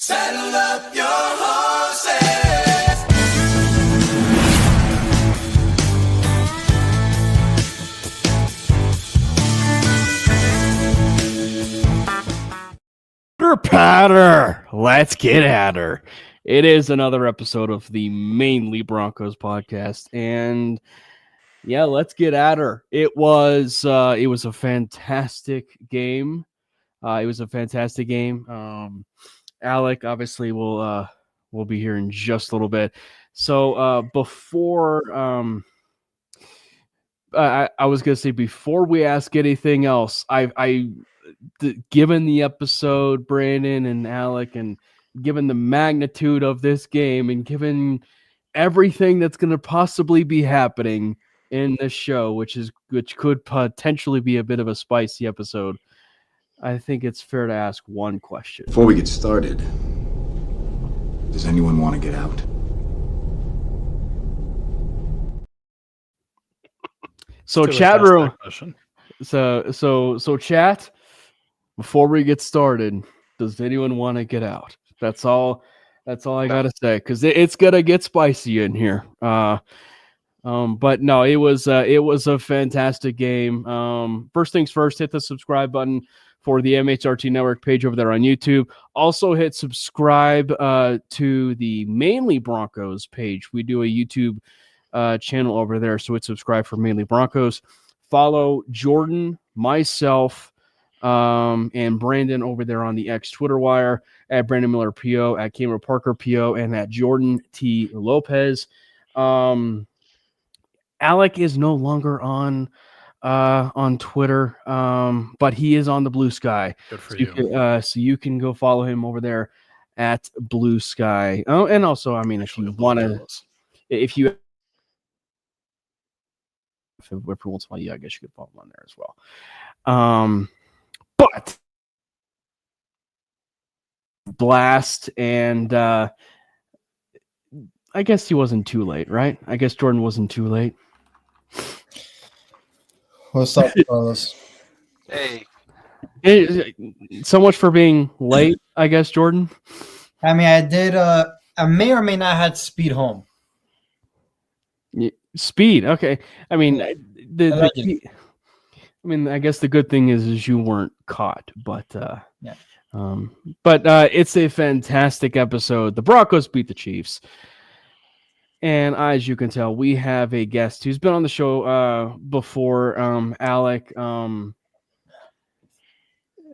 Saddle up your horses. Patter, let's get at her. It is another episode of the Mainly Broncos podcast, and yeah, let's get at her. It was a fantastic game. Alec, obviously, will be here in just a little bit. So before I was gonna say before we ask anything else, given the episode, Brandon and Alec, and given the magnitude of this game, and given everything that's going to possibly be happening in this show, which could potentially be a bit of a spicy episode, I think it's fair to ask one question. Before we get started, does anyone want to get out? So chat room. So chat. Before we get started, does anyone want to get out? That's all I gotta say, because it's gonna get spicy in here. But no, it was a fantastic game. First things first, hit the subscribe button for the MHRT Network page over there on YouTube. Also hit subscribe to the Mainly Broncos page. We do a YouTube channel over there, so hit subscribe for Mainly Broncos. Follow Jordan, myself, and Brandon over there on the X Twitter wire at Brandon Miller PO, at Cameron Parker PO, and at Jordan T Lopez. Alec is no longer on Twitter, but he is on the Blue Sky. Good for you. So you can go follow him over there at Blue Sky. Oh, and also, I mean, if you want to, if every once in a while, yeah, I guess you could follow him on there as well. But blast, and I guess he wasn't too late, right? I guess Jordan wasn't too late. What's up, fellas? Hey. So much for being late, I guess, Jordan. I mean, I did. I may or may not had speed home. Speed, okay. I mean, I guess the good thing is you weren't caught, but yeah. It's a fantastic episode. The Broncos beat the Chiefs, and as you can tell, we have a guest who's been on the show before. Alec,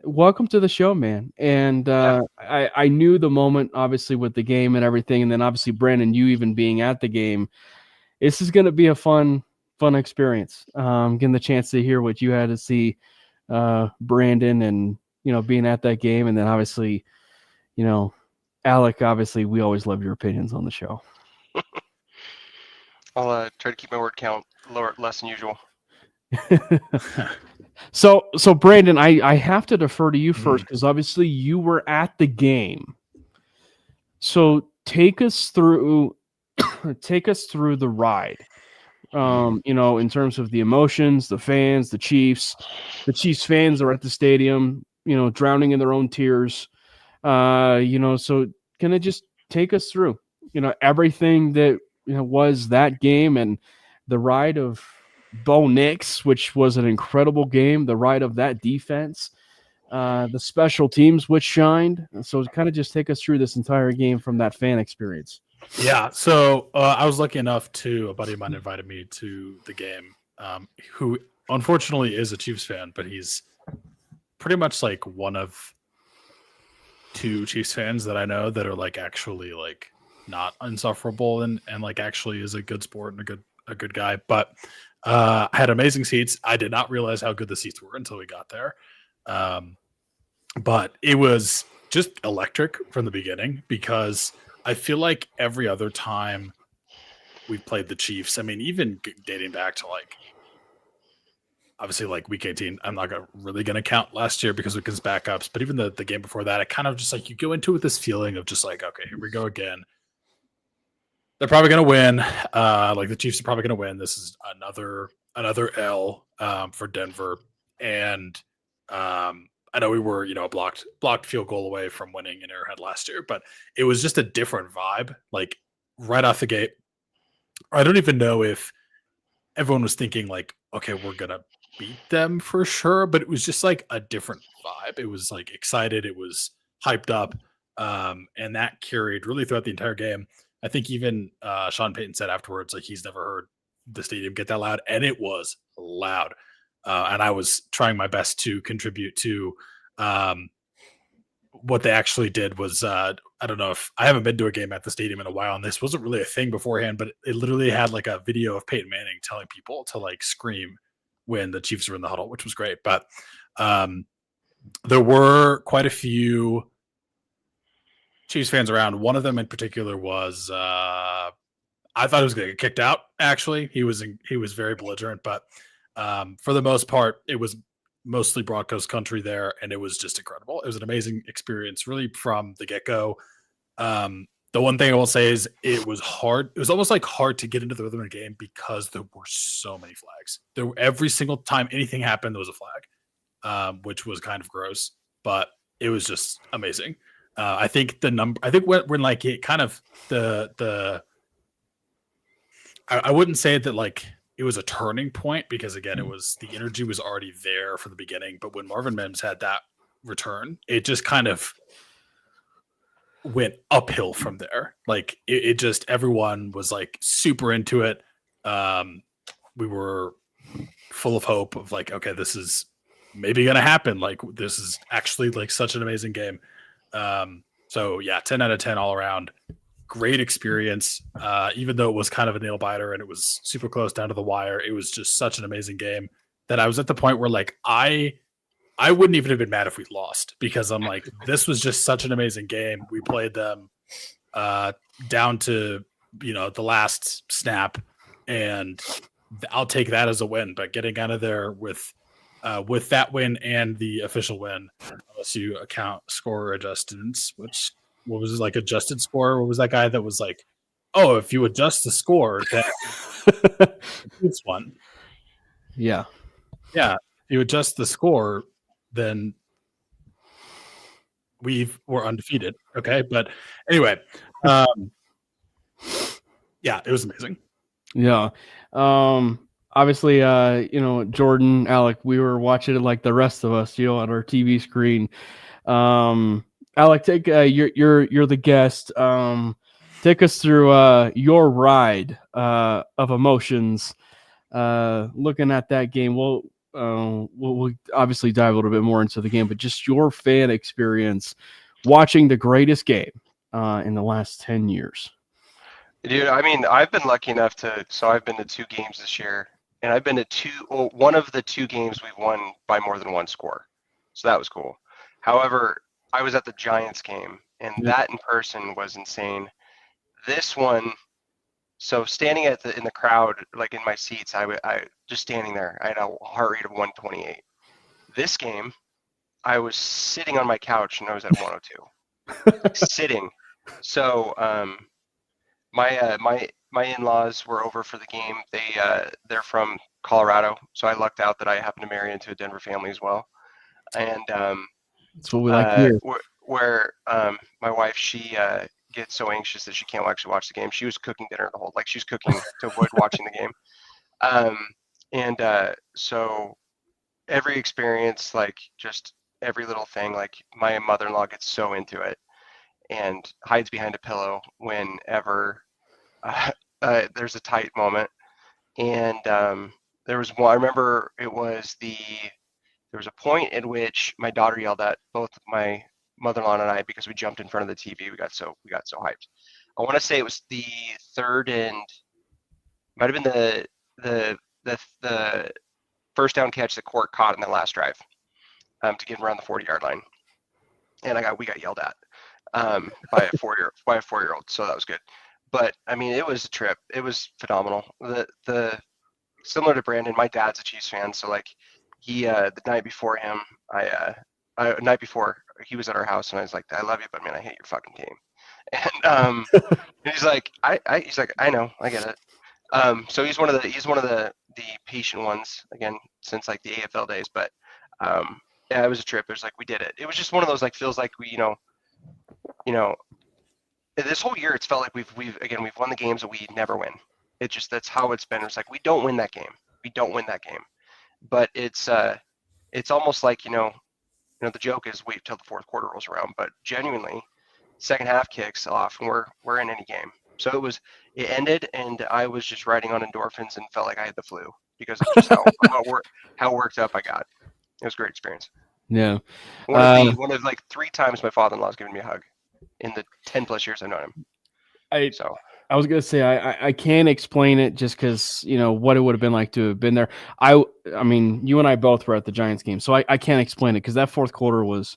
welcome to the show, man. And I knew the moment, obviously, with the game and everything, and then obviously Brandon, you even being at the game. This is going to be a fun experience. Getting the chance to hear what you had to see, Brandon, and being at that game, and then obviously, Alec. Obviously, we always love your opinions on the show. I'll try to keep my word count less than usual. So Brandon, I have to defer to you first because obviously you were at the game. So take us through the ride. In terms of the emotions, the fans, the Chiefs fans are at the stadium, drowning in their own tears. So can I just take us through, everything that was that game and the ride of Bo Nix, which was an incredible game, the ride of that defense, the special teams which shined. So kind of just take us through this entire game from that fan experience. Yeah, so I was lucky enough a buddy of mine invited me to the game, who unfortunately is a Chiefs fan, but he's pretty much like one of two Chiefs fans that I know that are like actually like not insufferable and like actually is a good sport and a good guy. But I had amazing seats. I did not realize how good the seats were until we got there. But it was just electric from the beginning because I feel like every other time we've played the Chiefs, I mean, even dating back to like, obviously like week 18, I'm not really going to count last year because it was backups, but even the game before that, it kind of just like you go into it with this feeling of just like, okay, here we go again. They're probably going to win. Like the Chiefs are probably going to win. This is another L for Denver. And I know we were, a blocked field goal away from winning in Arrowhead last year, but it was just a different vibe. Like right off the gate, I don't even know if everyone was thinking like, okay, we're gonna beat them for sure, but it was just like a different vibe. It was like excited, it was hyped up, and that carried really throughout the entire game. I think even Sean Payton said afterwards, like he's never heard the stadium get that loud, and it was loud. And I was trying my best to contribute to what they actually did was I don't know if I haven't been to a game at the stadium in a while, and this wasn't really a thing beforehand, but it literally had like a video of Peyton Manning telling people to like scream when the Chiefs were in the huddle, which was great. But there were quite a few Chiefs fans around. One of them in particular was I thought he was going to get kicked out. Actually, he was very belligerent, but for the most part, it was mostly Broncos country there, and it was just incredible. It was an amazing experience, really from the get go. The one thing I will say is it was hard. It was almost like hard to get into the rhythm of the game because there were so many flags. Every single time anything happened, there was a flag, which was kind of gross, but it was just amazing. I think when like it kind of I wouldn't say that like it was a turning point because again, it was the energy was already there from the beginning. But when Marvin Mims had that return, it just kind of went uphill from there. Like it just everyone was like super into it. We were full of hope of like, okay, this is maybe gonna happen. Like this is actually like such an amazing game. So yeah, 10 out of 10 all around. Great experience, even though it was kind of a nail biter and it was super close down to the wire. It was just such an amazing game that I was at the point where like I wouldn't even have been mad if we lost because I'm like, this was just such an amazing game. We played them down to the last snap, and I'll take that as a win. But getting out of there with that win and the official win, unless you account score adjustments, which. What was it, like adjusted score? What was that guy that was like, oh, if you adjust the score, then it's one. Yeah. Yeah. If you adjust the score, then we're undefeated. Okay. But anyway, yeah, it was amazing. Yeah. Obviously, Jordan, Alec, we were watching it like the rest of us, on our TV screen. Alec, take you're the guest. Take us through your ride of emotions. Looking at that game, we'll obviously dive a little bit more into the game, but just your fan experience watching the greatest game in the last 10 years. Dude, I mean, I've been lucky enough I've been to 2 games this year, and I've been to one of the 2 games we've won by more than 1 score. So that was cool. However, I was at the Giants game, and that in person was insane. This one, so standing in the crowd, like in my seats, I just standing there. I had a heart rate of 128. This game, I was sitting on my couch, and I was at 102. Sitting. So my in-laws were over for the game. They're from Colorado, so I lucked out that I happened to marry into a Denver family as well. And that's what we like to hear. Where my wife, she gets so anxious that she can't actually watch the game. She was cooking dinner she was cooking to avoid watching the game. So every experience, like just every little thing, like my mother-in-law gets so into it and hides behind a pillow whenever there's a tight moment. And there was one, I remember there was a point at which my daughter yelled at both my mother-in-law and I because we jumped in front of the TV. We got so hyped. I want to say it was the third and might have been the first down catch that Court caught in the last drive to get around the 40-yard line, and we got yelled at by a 4-year-old. So that was good. But I mean, it was a trip. It was phenomenal. The similar to Brandon, my dad's a Chiefs fan, so like. He the night before he was at our house, and I was like, I love you, but man, I hate your fucking team. And he's like, he's like, I know, I get it. So he's one of the patient ones again since like the AFL days. But Yeah, it was a trip. It was like we did it. It was just one of those like feels like we, you know, this whole year it's felt like we've won the games that we never win. It just that's how it's been. It's like we don't win that game. We don't win that game. But it's almost like the joke is wait till the fourth quarter rolls around. But genuinely, second half kicks off and we're in any game. So it ended and I was just riding on endorphins and felt like I had the flu because of just how worked up I got. It was a great experience. Yeah. One of like 3 times my father-in-law's given me a hug in the 10 plus years I've known him. I was gonna say I can't explain it just because what it would have been like to have been there. I mean, you and I both were at the Giants game, so I can't explain it because that fourth quarter was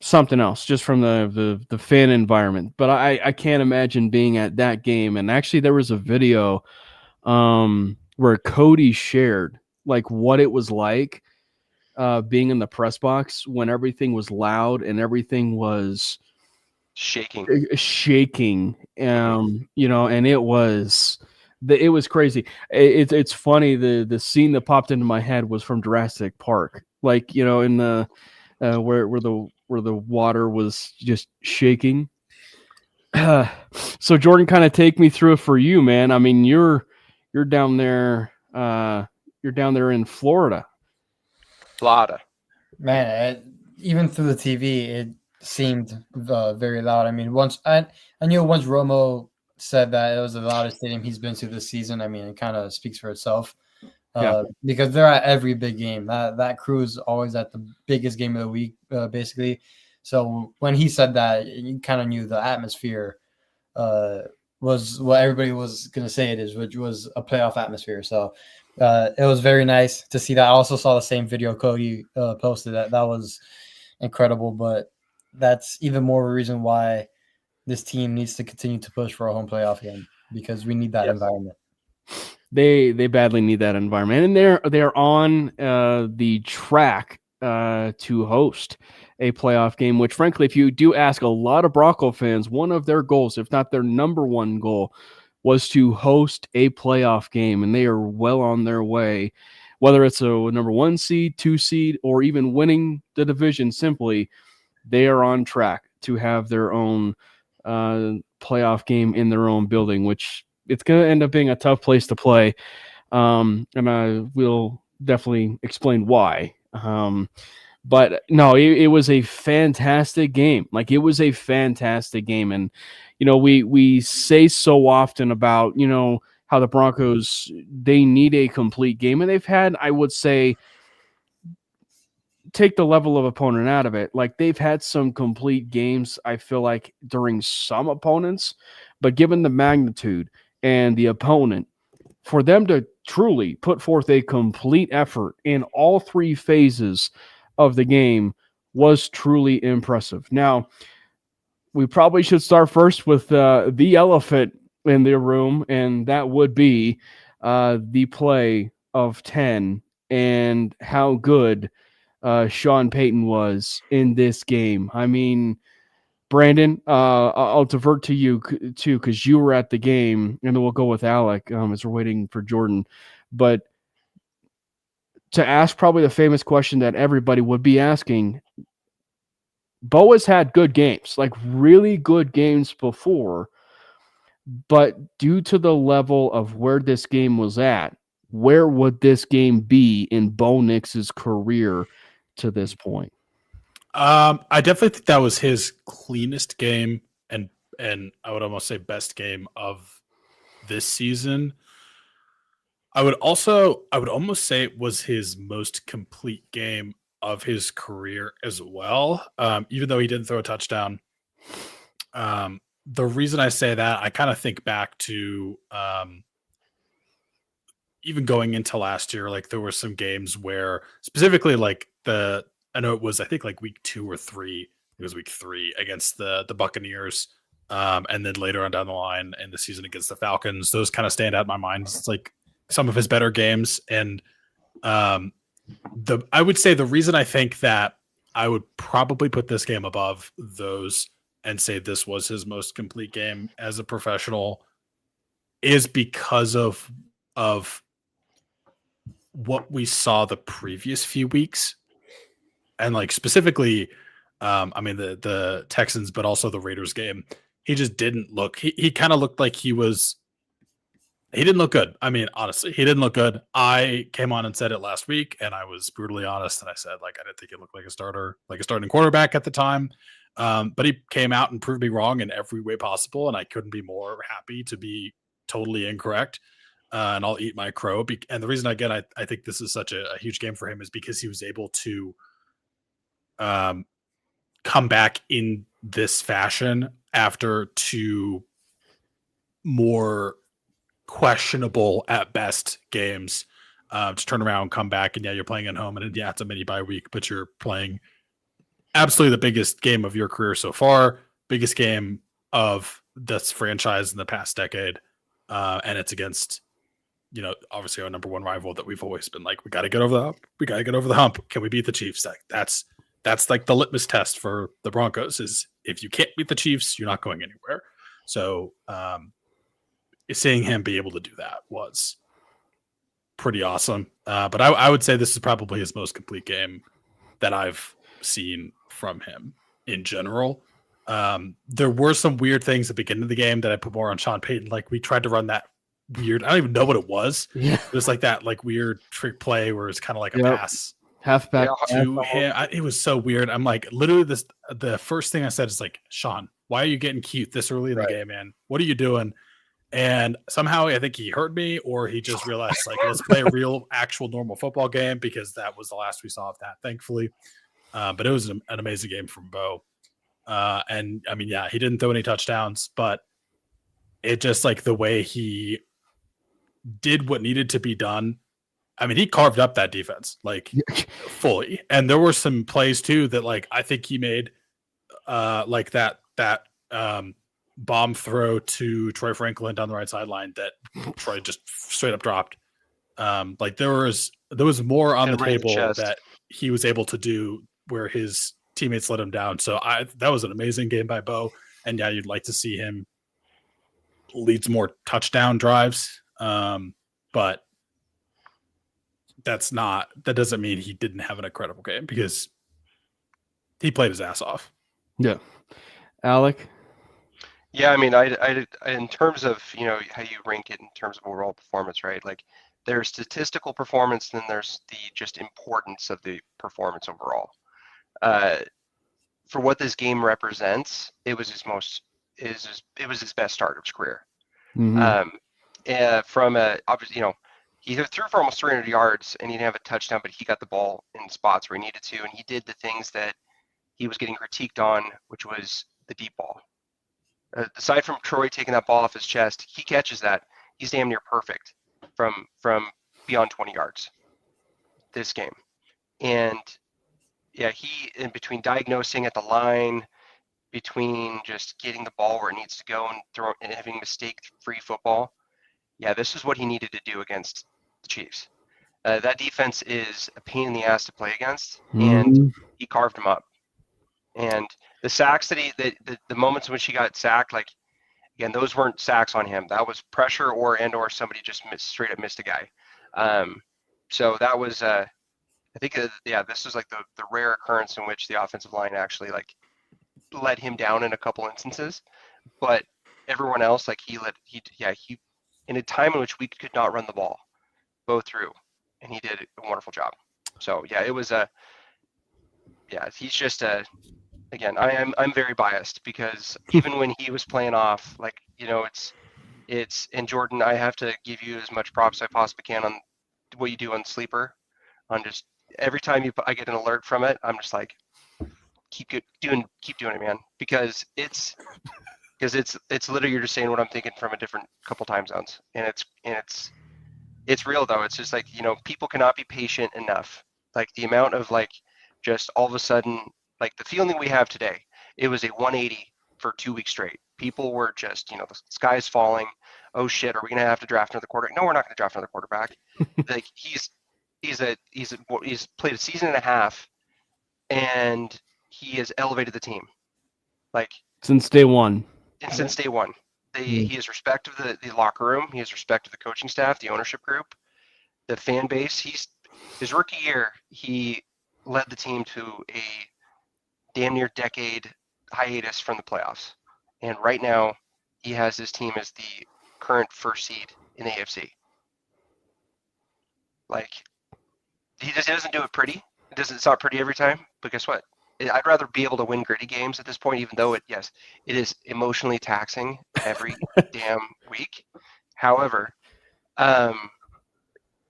something else just from the fan environment. But I can't imagine being at that game. And actually, there was a video where Cody shared like what it was like being in the press box when everything was loud and everything was shaking, and it was crazy. It's funny. The scene that popped into my head was from Jurassic Park, like in the where the water was just shaking. So Jordan, kind of take me through it for you, man. I mean, you're down there. You're down there in Florida. Man, even through the TV, it seemed very loud. I mean, once I knew once Romo said that it was the loudest stadium he's been to this season. I mean, it kind of speaks for itself. Because they're at every big game. That crew is always at the biggest game of the week, basically. So when he said that, you kind of knew the atmosphere was what everybody was going to say it is, which was a playoff atmosphere. So it was very nice to see that. I also saw the same video Cody posted. That was incredible. But that's even more of a reason why this team needs to continue to push for a home playoff game because we need that environment. They badly need that environment, and they're on the track to host a playoff game. Which, frankly, if you do ask a lot of Bronco fans, one of their goals, if not their number one goal, was to host a playoff game, and they are well on their way. Whether it's a number 1 seed, 2 seed, or even winning the division, simply, they are on track to have their own playoff game in their own building, which it's going to end up being a tough place to play. And I will definitely explain why. But no, it was a fantastic game. Like, it was a fantastic game. And, we say so often about, how the Broncos, they need a complete game. And they've had, I would say, take the level of opponent out of it. Like, they've had some complete games, I feel like, during some opponents. But given the magnitude and the opponent, for them to truly put forth a complete effort in all 3 phases of the game was truly impressive. Now, we probably should start first with the elephant in the room, and that would be the play of 10 and how good Sean Payton was in this game. I mean, Brandon, I'll divert to you too, because you were at the game, and then we'll go with Alec as we're waiting for Jordan. But to ask probably the famous question that everybody would be asking, Bo has had good games, like really good games before, but due to the level of where this game was at, where would this game be in Bo Nix's career to this point? I definitely think that was his cleanest game and I would almost say best game of this season. I would almost say it was his most complete game of his career as well. Even though he didn't throw a touchdown. The reason I say that, I kind of think back to even going into last year, like there were some games where specifically like I know it was, I think like week 2 or 3. It was week 3 against the Buccaneers. And then later on down the line in the season against the Falcons, those kind of stand out in my mind. It's like some of his better games. And I would say the reason I think that I would probably put this game above those and say this was his most complete game as a professional is because of what we saw the previous few weeks and like specifically, I mean the Texans, but also the Raiders game. He just didn't look. He kind of looked like he didn't look good. I mean, honestly, he didn't look good. I came on and said it last week, and I was brutally honest, and I said like I didn't think he looked like a starter, like a starting quarterback at the time. But he came out and proved me wrong in every way possible, and I couldn't be more happy to be totally incorrect. And I'll eat my crow. And the reason I think this is such a huge game for him is because he was able to come back in this fashion after two more questionable at best games to turn around, come back, and yeah, you're playing at home, and yeah, it's a mini bye week, but you're playing absolutely the biggest game of your career so far, biggest game of this franchise in the past decade, and it's against, you know, obviously our number one rival that we've always been like, we got to get over the hump. We got to get over the hump. Can we beat the Chiefs? Like, that's like the litmus test for the Broncos is if you can't beat the Chiefs, you're not going anywhere. So seeing him be able to do that was pretty awesome. But I would say this is probably his most complete game that I've seen from him in general. There were some weird things at the beginning of the game that I put more on Sean Payton. Like we tried to run that weird, I don't even know what it was. Yeah. It was like that like weird trick play where it's kind of like a pass halfback to him. It was so weird. I'm like, literally the first thing I said is like, Sean, why are you getting cute this early in the game, man? What are you doing? And somehow I think he heard me, or he just realized like, let's play a real, actual, normal football game, because that was the last we saw of that, thankfully. But it was an amazing game from Bo. And I mean, yeah, he didn't throw any touchdowns, but it just like the way he did what needed to be done. I mean, he carved up that defense like fully. And there were some plays too that like I think he made like that bomb throw to Troy Franklin down the right sideline that Troy just straight up dropped. Like there was more on the table that he was able to do where his teammates let him down. So that was an amazing game by Bo. And yeah, you'd like to see him lead some more touchdown drives. But that doesn't mean he didn't have an incredible game, because he played his ass off. Yeah. Alec? Yeah, I mean, I in terms of, you know, how you rank it in terms of overall performance, right? Like there's statistical performance, then there's the just importance of the performance overall. For what this game represents, it was his best start of his career. Mm-hmm. From obviously, you know, he threw for almost 300 yards and he didn't have a touchdown, but he got the ball in spots where he needed to, and he did the things that he was getting critiqued on, which was the deep ball. Aside from Troy taking that ball off his chest, he catches that. He's damn near perfect from beyond 20 yards this game. And yeah, he, in between diagnosing at the line, between just getting the ball where it needs to go and having mistake-free football, yeah, this is what he needed to do against the Chiefs. That defense is a pain in the ass to play against, and he carved them up. And the sacks that the moments in which he got sacked, like, again, those weren't sacks on him. That was pressure or somebody just straight up missed a guy. So that was, I think, this was like the rare occurrence in which the offensive line actually like let him down in a couple instances. But everyone else, like he in a time in which we could not run the ball, go through, and he did a wonderful job. So yeah, it was he's just again, I'm very biased, because even when he was playing off, like, you know, it's and Jordan, I have to give you as much props as I possibly can on what you do on Sleeper. On just every time I get an alert from it, I'm just like, keep doing it, man, because it's literally, you're just saying what I'm thinking from a different couple time zones, and it's real though. It's just like, you know, people cannot be patient enough. Like the amount of like just all of a sudden, like the feeling we have today, it was a 180 for 2 weeks straight. People were just, you know, the sky's falling. Oh shit, are we gonna have to draft another quarterback? No, we're not gonna draft another quarterback. Like he's played a season and a half, and he has elevated the team. Like since day one. And since day one, he has respect of the locker room. He has respect of the coaching staff, the ownership group, the fan base. His rookie year, he led the team to a damn near decade hiatus from the playoffs. And right now, he has his team as the current first seed in the AFC. Like, he doesn't do it pretty. It's not pretty every time, but guess what? I'd rather be able to win gritty games at this point, even though it is emotionally taxing every damn week. However,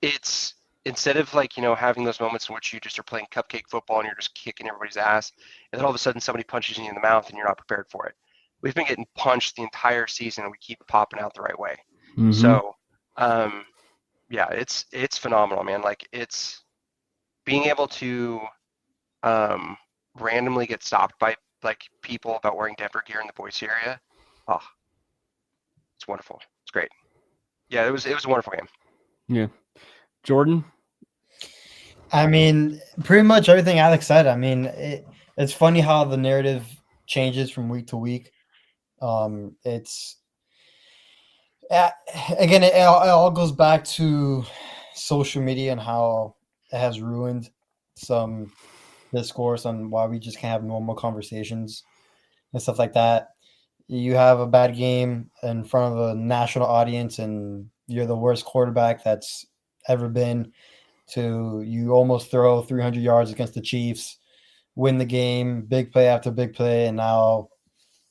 it's instead of having those moments in which you just are playing cupcake football and you're just kicking everybody's ass, and then all of a sudden somebody punches you in the mouth and you're not prepared for it. We've been getting punched the entire season and we keep popping out the right way. Mhm. So, yeah, it's phenomenal, man. Like, it's being able to randomly get stopped by like people about wearing Denver gear in the Boise area. Oh, it's wonderful. It's great. Yeah, it was a wonderful game. Yeah. Jordan? I mean, pretty much everything Alex said. I mean, it's funny how the narrative changes from week to week. It's again, it all goes back to social media and how it has ruined some discourse on why we just can't have normal conversations and stuff like that. You have a bad game in front of a national audience and you're the worst quarterback that's ever been, to you almost throw 300 yards against the Chiefs, win the game, big play after big play, and now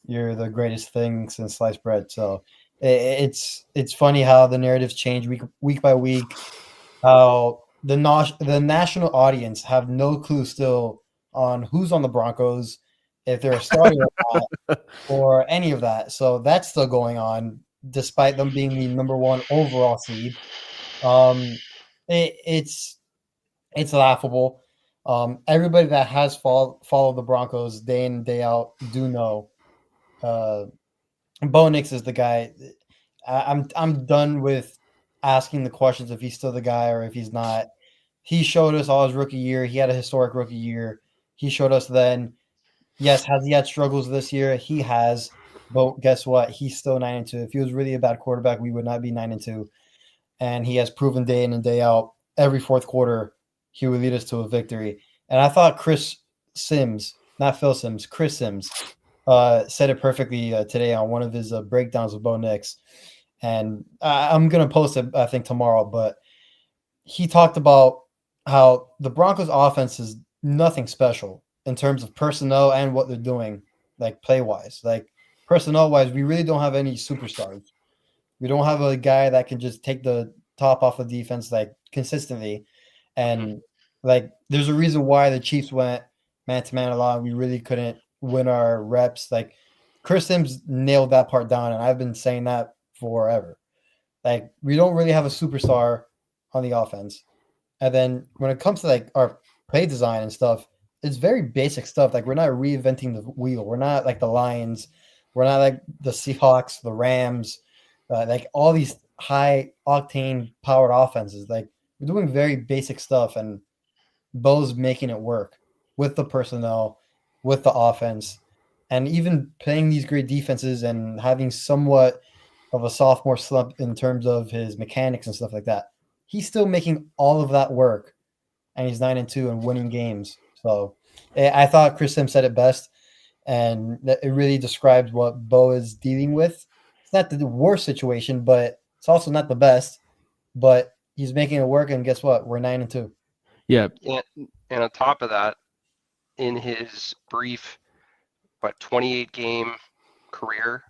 you're the greatest thing since sliced bread. So it's funny how the narratives change week by week, how the national audience have no clue still on who's on the Broncos, if they're a starter or not, or any of that. So that's still going on, despite them being the number one overall seed. It's laughable. Everybody that has followed the Broncos day in and day out do know Bo Nix is the guy. I'm done with asking the questions if he's still the guy or if he's not. He showed us all his rookie year. He had a historic rookie year. He showed us then. Yes, has he had struggles this year? He has. But guess what? He's still 9-2. If he was really a bad quarterback, we would not be 9-2. And he has proven day in and day out, every fourth quarter, he would lead us to a victory. And I thought Chris Sims, not Phil Sims, Chris Sims, said it perfectly today on one of his breakdowns of Bo Nix. And I'm going to post it, I think, tomorrow. But he talked about how the Broncos offense is nothing special in terms of personnel and what they're doing, like play-wise. Like, personnel-wise, we really don't have any superstars. We don't have a guy that can just take the top off of defense like consistently. And like, there's a reason why the Chiefs went man-to-man a lot. And we really couldn't win our reps. Like, Chris Sims nailed that part down, and I've been saying that forever. Like, we don't really have a superstar on the offense. And then when it comes to like our play design and stuff, it's very basic stuff. Like, we're not reinventing the wheel. We're not like the Lions. We're not like the Seahawks, the Rams, like all these high octane powered offenses. Like, we're doing very basic stuff, and Bo's making it work with the personnel, with the offense, and even playing these great defenses and having somewhat of a sophomore slump in terms of his mechanics and stuff like that. He's still making all of that work, and he's 9-2 and winning games. So I thought Chris Sims said it best, and it really describes what Bo is dealing with. It's not the worst situation, but it's also not the best. But he's making it work, and guess what? We're 9-2. Yeah. And on top of that, in his brief, 28-game career,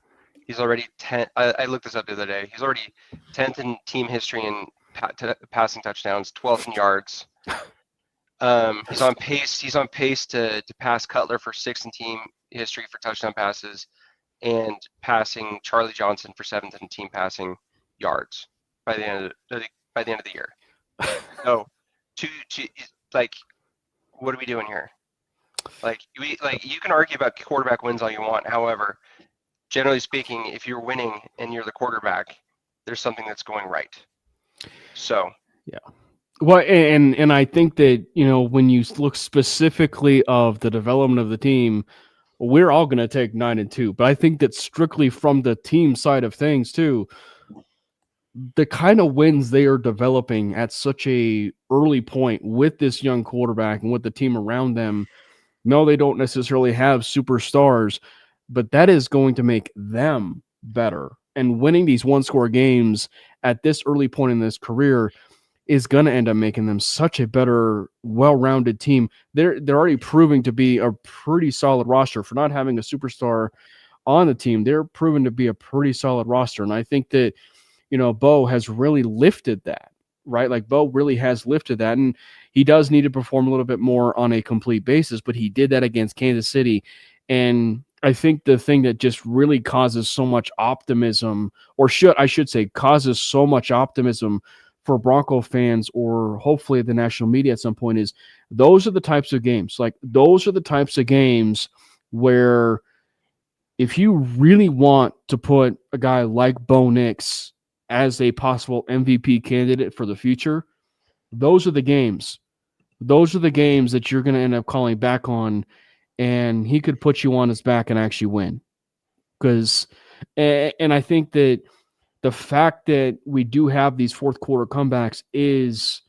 he's already 10. I looked this up the other day. He's already 10th in team history in passing touchdowns, 12th in yards. He's on pace. He's on pace to pass Cutler for 6th in team history for touchdown passes, and passing Charlie Johnson for 7th in team passing yards by the end of the year. So, like, what are we doing here? Like, you can argue about quarterback wins all you want. However, generally speaking, if you're winning and you're the quarterback, there's something that's going right. So, yeah. Well, and I think that, when you look specifically of the development of the team, we're all going to take 9-2. But I think that strictly from the team side of things too, the kind of wins they are developing at such a early point with this young quarterback and with the team around them. No, they don't necessarily have superstars, but that is going to make them better. And winning these one-score games at this early point in this career is going to end up making them such a better, well-rounded team. They're already proving to be a pretty solid roster for not having a superstar on the team. They're proven to be a pretty solid roster, and I think that Bo has really lifted that, right? Like Bo really has lifted that, and he does need to perform a little bit more on a complete basis, but he did that against Kansas City. And I think the thing that just really causes so much optimism, or I should say causes so much optimism for Bronco fans, or hopefully the national media at some point, is those are the types of games. Like those are the types of games where if you really want to put a guy like Bo Nix as a possible MVP candidate for the future, those are the games. Those are the games that you're going to end up calling back on, and he could put you on his back and actually win. And I think that the fact that we do have these fourth quarter comebacks is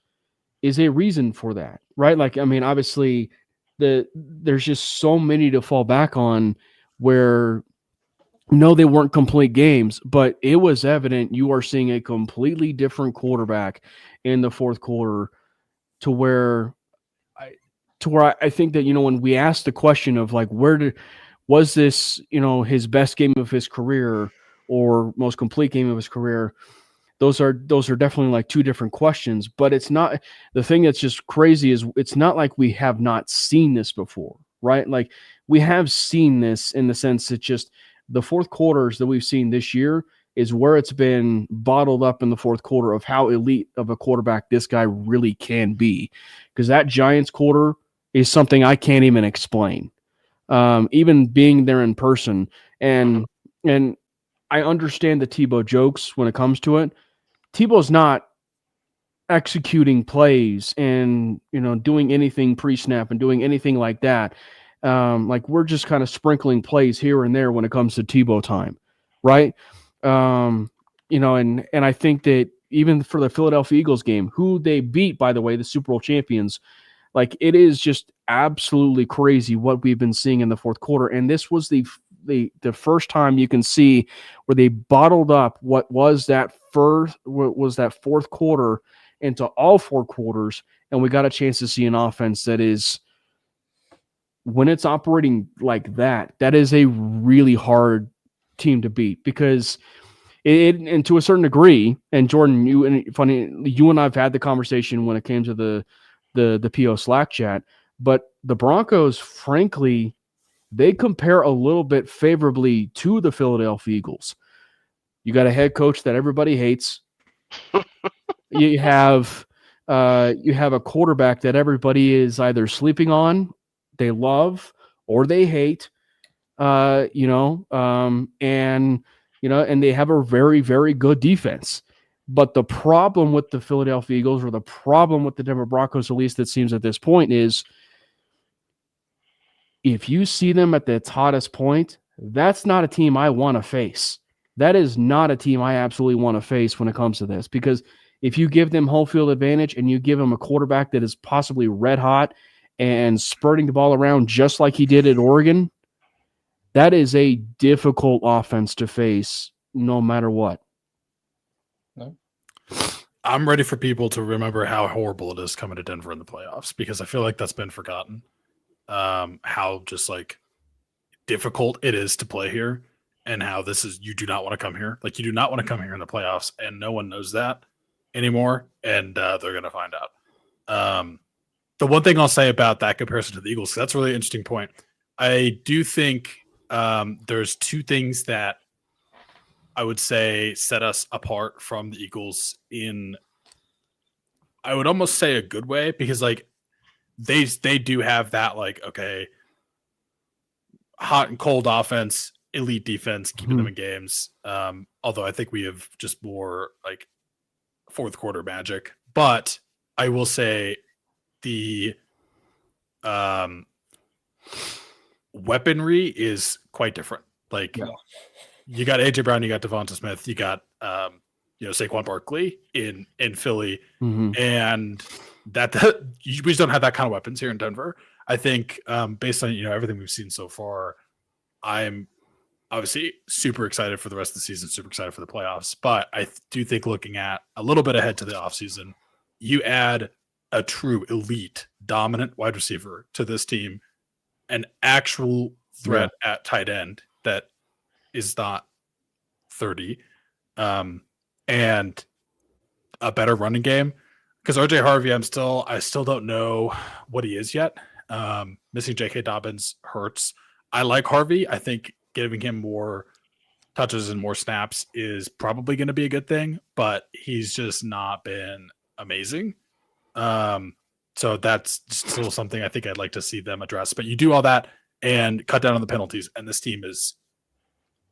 a reason for that, right? Like, I mean, obviously there's just so many to fall back on where no, they weren't complete games, but it was evident you are seeing a completely different quarterback in the fourth quarter to where I think that, when we asked the question of like, was this, his best game of his career or most complete game of his career? Those are definitely like two different questions, but it's not. The thing that's just crazy is it's not like we have not seen this before, right? Like we have seen this in the sense that just the fourth quarters that we've seen this year is where it's been bottled up in the fourth quarter of how elite of a quarterback this guy really can be. Because that Giants quarter is something I can't even explain. Even being there in person. And I understand the Tebow jokes when it comes to it. Tebow's not executing plays and, doing anything pre-snap and doing anything like that. Like we're just kind of sprinkling plays here and there when it comes to Tebow time, right? And I think that even for the Philadelphia Eagles game, who they beat, by the way, the Super Bowl champions, like it is just absolutely crazy what we've been seeing in the fourth quarter. And this was the first time you can see where they bottled up what was that fourth quarter into all four quarters, and we got a chance to see an offense that is, when it's operating like that, that is a really hard team to beat because and to a certain degree, and Jordan, you and I've had the conversation when it came to the PO Slack chat, but the Broncos, frankly, they compare a little bit favorably to the Philadelphia Eagles. You got a head coach that everybody hates. You have a quarterback that everybody is either sleeping on, they love, or they hate. And they have a very, very good defense. But the problem with the Philadelphia Eagles, or the problem with the Denver Broncos, at least it seems at this point, is if you see them at its hottest point, that's not a team I want to face. That is not a team I absolutely want to face when it comes to this. Because if you give them home field advantage and you give them a quarterback that is possibly red hot and spurting the ball around just like he did at Oregon, that is a difficult offense to face no matter what. I'm ready for people to remember how horrible it is coming to Denver in the playoffs, because I feel like that's been forgotten. How just like difficult it is to play here, and how this is, you do not want to come here. Like you do not want to come here in the playoffs, and no one knows that anymore, and they're going to find out. The one thing I'll say about that comparison to the Eagles, that's a really interesting point. I do think there's two things that I would say set us apart from the Eagles in, I would almost say, a good way, because like they do have that, like, okay, hot and cold offense, elite defense, keeping them in games. Although I think we have just more like fourth quarter magic. But I will say the weaponry is quite different. Like you got AJ Brown, you got Devonta Smith, you got Saquon Barkley in Philly, Mhm. and that we just don't have that kind of weapons here in Denver. I think based on everything we've seen so far, I'm obviously super excited for the rest of the season, super excited for the playoffs. But I do think looking at a little bit ahead to the offseason, you add a true elite dominant wide receiver to this team, an actual threat at tight end that is not 30, and a better running game. Because RJ Harvey, I still don't know what he is yet. Missing J.K. Dobbins hurts. I like Harvey. I think giving him more touches and more snaps is probably going to be a good thing, but he's just not been amazing. So that's still something I think I'd like to see them address. But you do all that and cut down on the penalties, and this team is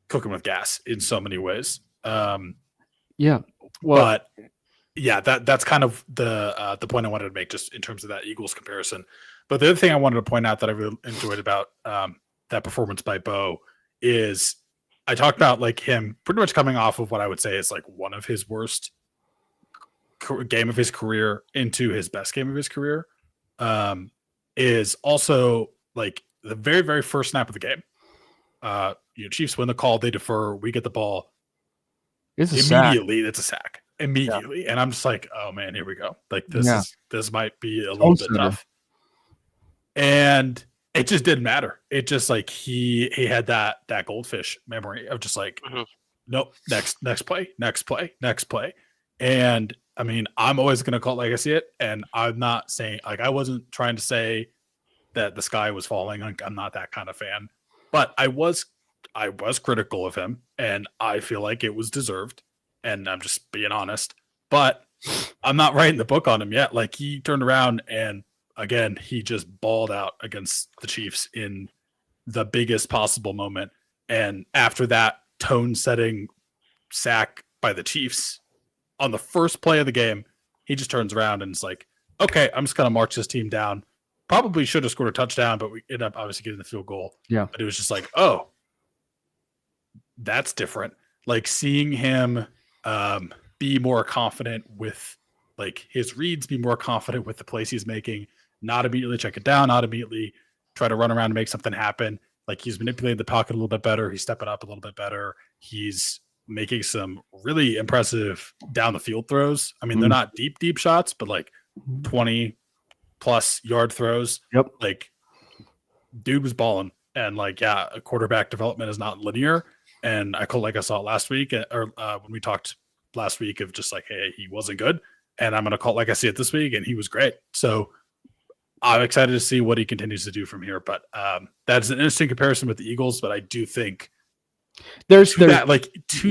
cooking with gas in so many ways. Yeah. Well, but yeah, that's kind of the point I wanted to make just in terms of that Eagles comparison. But the other thing I wanted to point out that I really enjoyed about that performance by Bo is I talked about like him pretty much coming off of what I would say is like one of his worst game of his career into his best game of his career, is also like the very, very first snap of the game. Chiefs win the call, they defer, we get the ball. it's a Immediately, it's a sack. Immediately. And I'm just like, oh man, here we go. Like this might be a little bit tough. And it just didn't matter. It just like he had that goldfish memory of just like, nope, next play. And I mean, I'm always gonna call it like I see it. And I'm not saying like I wasn't trying to say that the sky was falling. Like, I'm not that kind of fan. But I was critical of him, and I feel like it was deserved. And I'm just being honest. But I'm not writing the book on him yet. Like he turned around and again, he just balled out against the Chiefs in the biggest possible moment. And after that tone-setting sack by the Chiefs on the first play of the game, he just turns around and is like, okay, I'm just going to march this team down. Probably should have scored a touchdown, but we ended up obviously getting the field goal. Yeah. But it was just like, oh, that's different. Like seeing him be more confident with like his reads, be more confident with the plays he's making, not immediately check it down, not immediately try to run around and make something happen. Like he's manipulating the pocket a little bit better. He's stepping up a little bit better. He's making some really impressive down the field throws. I mean, they're not deep shots, but like 20 plus yard throws. Yep. Like dude was balling. And like, yeah, a quarterback development is not linear. And I saw it last week or when we talked last week of just like, hey, he wasn't good. And I'm going to call it like I see it this week. And he was great. So I'm excited to see what he continues to do from here. But that's an interesting comparison with the Eagles. But I do think to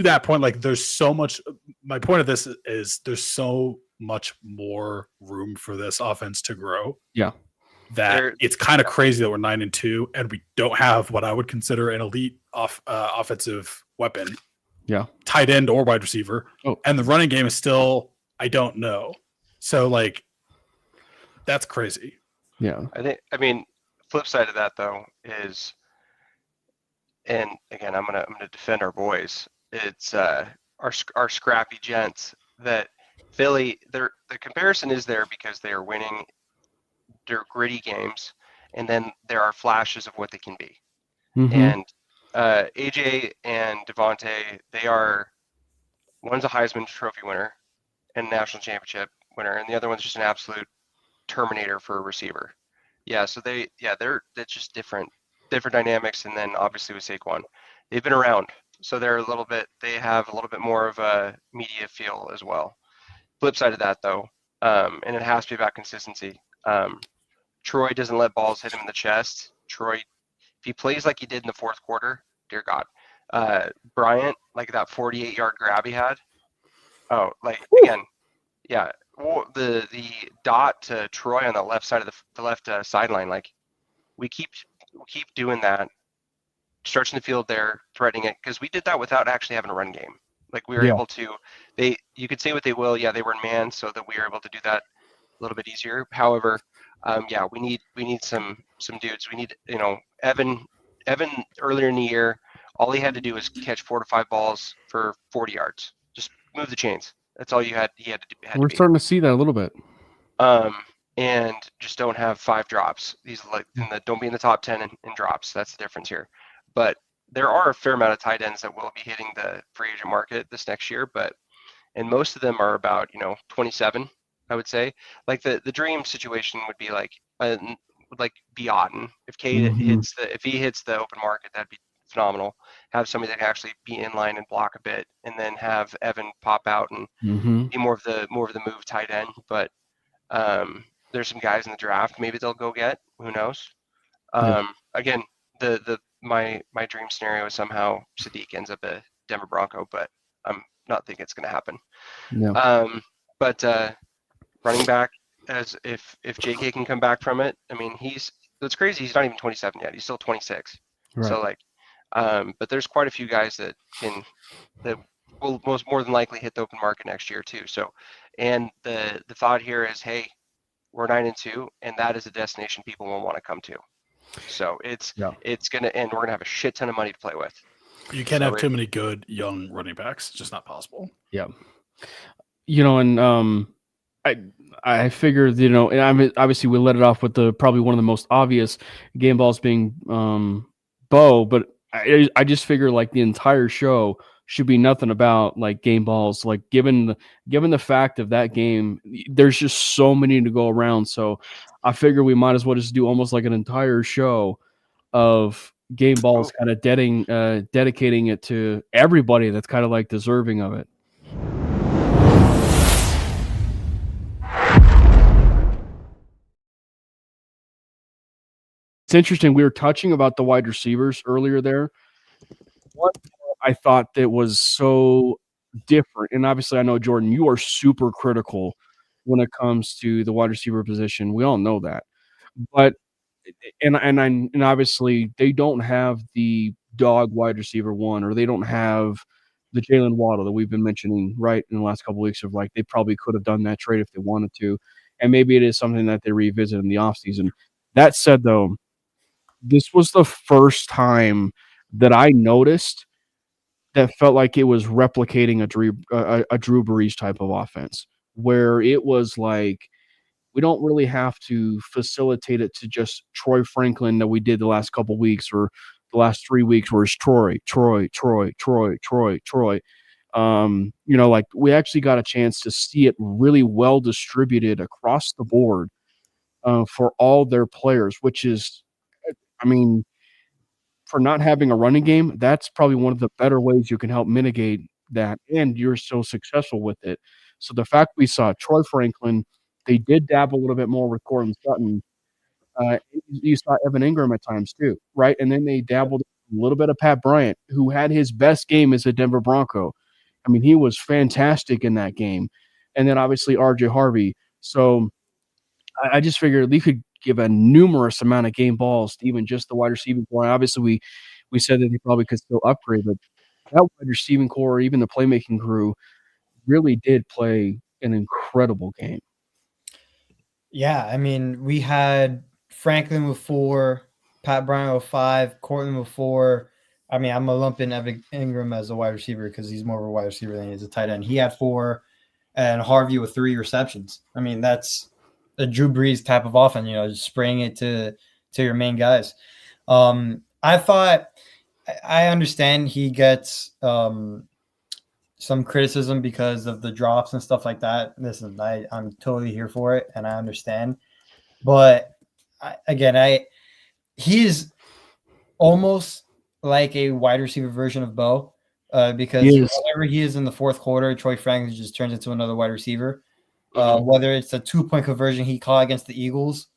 that point, like there's so much. My point of this is there's so much more room for this offense to grow. Yeah. That it's kind of crazy that we're 9-2 and we don't have what I would consider an elite offensive weapon. Yeah. Tight end or wide receiver. Oh. And the running game is still, I don't know. So like, that's crazy. Yeah. I mean, flip side of that though is, and again, I'm gonna defend our boys. It's our scrappy gents that Philly. The comparison is there because they are winning their gritty games, and then there are flashes of what they can be. Mm-hmm. And AJ and Devontae, one's a Heisman Trophy winner and national championship winner, and the other one's just an absolute terminator for a receiver. Yeah, so that's just different dynamics. And then obviously with Saquon, they've been around, so they have a little bit more of a media feel as well. Flip side of that though, and it has to be about consistency. Troy doesn't let balls hit him in the chest. Troy, if he plays like he did in the fourth quarter, dear God. Bryant, like that 48-yard grab he had. Oh, like again, yeah. Well, the dot to Troy on the left side of the left sideline, like we keep doing that, stretching the field there, threatening it, because we did that without actually having a run game. Like we were able to. You could say what they will. Yeah, they were in man, so that we were able to do that a little bit easier. However, we need some dudes. We need, Evan earlier in the year, all he had to do was catch 4 to 5 balls for 40 yards. Just move the chains. That's all you had. He had to do. We're starting to see that a little bit. And just don't have 5 drops. These don't be in the top 10 in drops. That's the difference here. But there are a fair amount of tight ends that will be hitting the free agent market this next year. And most of them are about 27. I would say like the dream situation would be like Beaton. If Cade if he hits the open market, that'd be phenomenal. Have somebody that can actually be in line and block a bit, and then have Evan pop out and be more of the move tight end. But there's some guys in the draft maybe they'll go get. Who knows? Again, my dream scenario is somehow Sadiq ends up a Denver Bronco, but I'm not thinking it's going to happen. Yeah. But running back, as if JK can come back from it, I mean, it's crazy. He's not even 27 yet. He's still 26. Right. So but there's quite a few guys that will more than likely hit the open market next year too. So, and the thought here is, hey, we're 9-2, and that is a destination people will want to come to. So it's gonna, and we're gonna have a shit ton of money to play with. You can't have too many good young running backs. It's just not possible. Yeah. And I figured, and obviously we let it off with probably one of the most obvious game balls being Bo, but I just figure like the entire show should be nothing about like game balls. Like given the fact of that game, there's just so many to go around. So I figure we might as well just do almost like an entire show of game balls, kind of dedicating it to everybody that's kind of like deserving of it. It's interesting. We were touching about the wide receivers earlier there. One thing I thought that was so different, and obviously I know, Jordan, you are super critical when it comes to the wide receiver position. We all know that. But and obviously they don't have the dog wide receiver one, or they don't have the Jalen Waddle that we've been mentioning right in the last couple of weeks of like they probably could have done that trade if they wanted to. And maybe it is something that they revisit in the offseason. That said, though, this was the first time that I noticed that felt like it was replicating a Drew Brees type of offense, where it was like we don't really have to facilitate it to just Troy Franklin that we did the last couple weeks or the last 3 weeks, where it's Troy. Like we actually got a chance to see it really well distributed across the board for all their players, which is, I mean, for not having a running game, that's probably one of the better ways you can help mitigate that, and you're so successful with it. So the fact we saw Troy Franklin, they did dabble a little bit more with Courtland Sutton. You saw Evan Ingram at times too, right? And then they dabbled a little bit of Pat Bryant, who had his best game as a Denver Bronco. I mean, he was fantastic in that game. And then obviously RJ Harvey. So I just figured we could give a numerous amount of game balls to even just the wide receiving core. Obviously, we said that they probably could still upgrade, but that wide receiving core, even the playmaking crew, really did play an incredible game. Yeah, I mean, we had Franklin with 4, Pat Bryant with 5, Courtland with 4. I mean, I'm going to lump in Evan Ingram as a wide receiver because he's more of a wide receiver than he is a tight end. He had 4, and Harvey with 3 receptions. I mean, that's a Drew Brees type of offense, just spraying it to your main guys. I thought, I understand he gets some criticism because of the drops and stuff like that. Listen, I'm totally here for it, and I understand. But he is almost like a wide receiver version of Bo, because whenever he is in the fourth quarter, Troy Franklin just turns into another wide receiver. Whether it's a 2-point conversion he caught against the Eagles,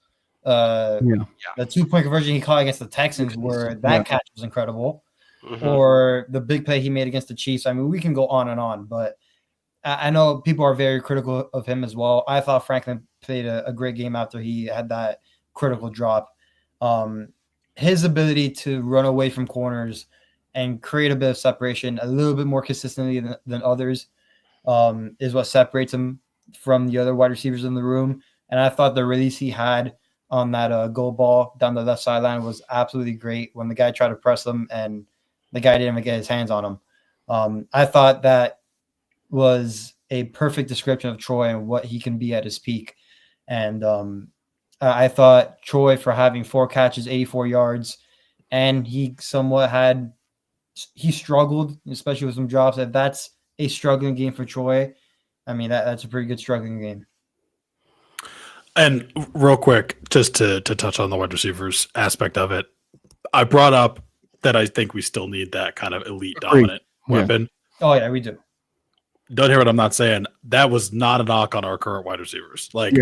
the 2-point conversion he caught against the Texans, where that catch was incredible, or the big play he made against the Chiefs. I mean, we can go on and on, but I know people are very critical of him as well. I thought Franklin played a great game after he had that critical drop. His ability to run away from corners and create a bit of separation a little bit more consistently than others is what separates him from the other wide receivers in the room. And I thought the release he had on that goal ball down the left sideline was absolutely great when the guy tried to press him and the guy didn't even get his hands on him. I thought that was a perfect description of Troy and what he can be at his peak. And I thought Troy, for having 4 catches, 84 yards, and he struggled, especially with some drops. If that's a struggling game for Troy, I mean, that's a pretty good struggling game. And real quick, just to touch on the wide receivers aspect of it, I brought up that I think we still need that kind of elite dominant weapon. Oh yeah, we do. Don't hear what I'm not saying. That was not a knock on our current wide receivers. Like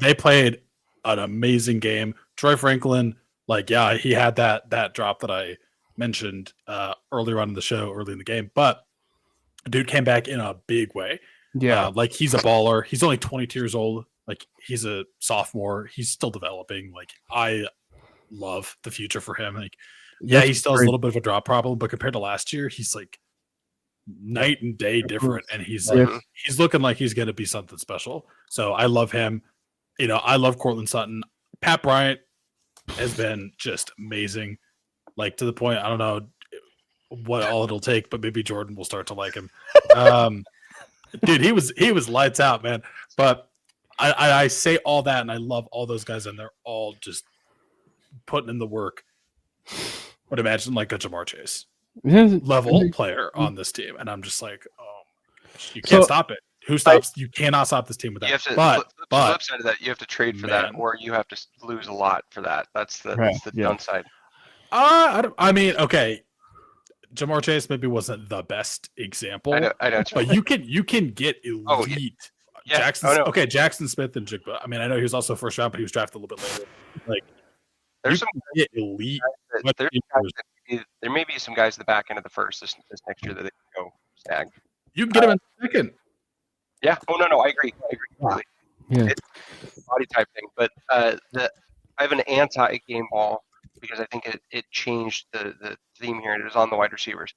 they played an amazing game. Troy Franklin, he had that drop that I mentioned earlier on in the show, early in the game, but dude came back in a big way. Yeah, he's a baller. He's only 22 years old. Like, he's a sophomore. He's still developing. Like, I love the future for him. Like, yeah, he still has a little bit of a drop problem, but compared to last year, he's like night and day different, and he's looking like he's going to be something special. So I love him. You know, I love Cortland Sutton. Pat Bryant has been just amazing. Like, to the point, I don't know what all it'll take, but maybe Jordan will start to like him. Dude, he was lights out, man. But I say all that, and I love all those guys, and they're all just putting in the work. But imagine like a Jamar Chase level player on this team, and I'm just like, oh, you can't stop it. Who stops? You cannot stop this team with that. You have to, but the flip side of that, you have to trade for that, or you have to lose a lot for that. That's the downside. I mean, okay. Jamar Chase maybe wasn't the best example. I know, but you can get elite. Oh, yeah. Jackson Smith and Jigba. I mean, I know he was also first round, but he was drafted a little bit later. Like, there's some get elite. There may be some guys at the back end of the first this next year that they can go snag. You can get him in second. Yeah. Oh no, I agree. Completely. Yeah. It's a body type thing, but I have an anti-game ball because I think it changed the theme here, and it was on the wide receivers.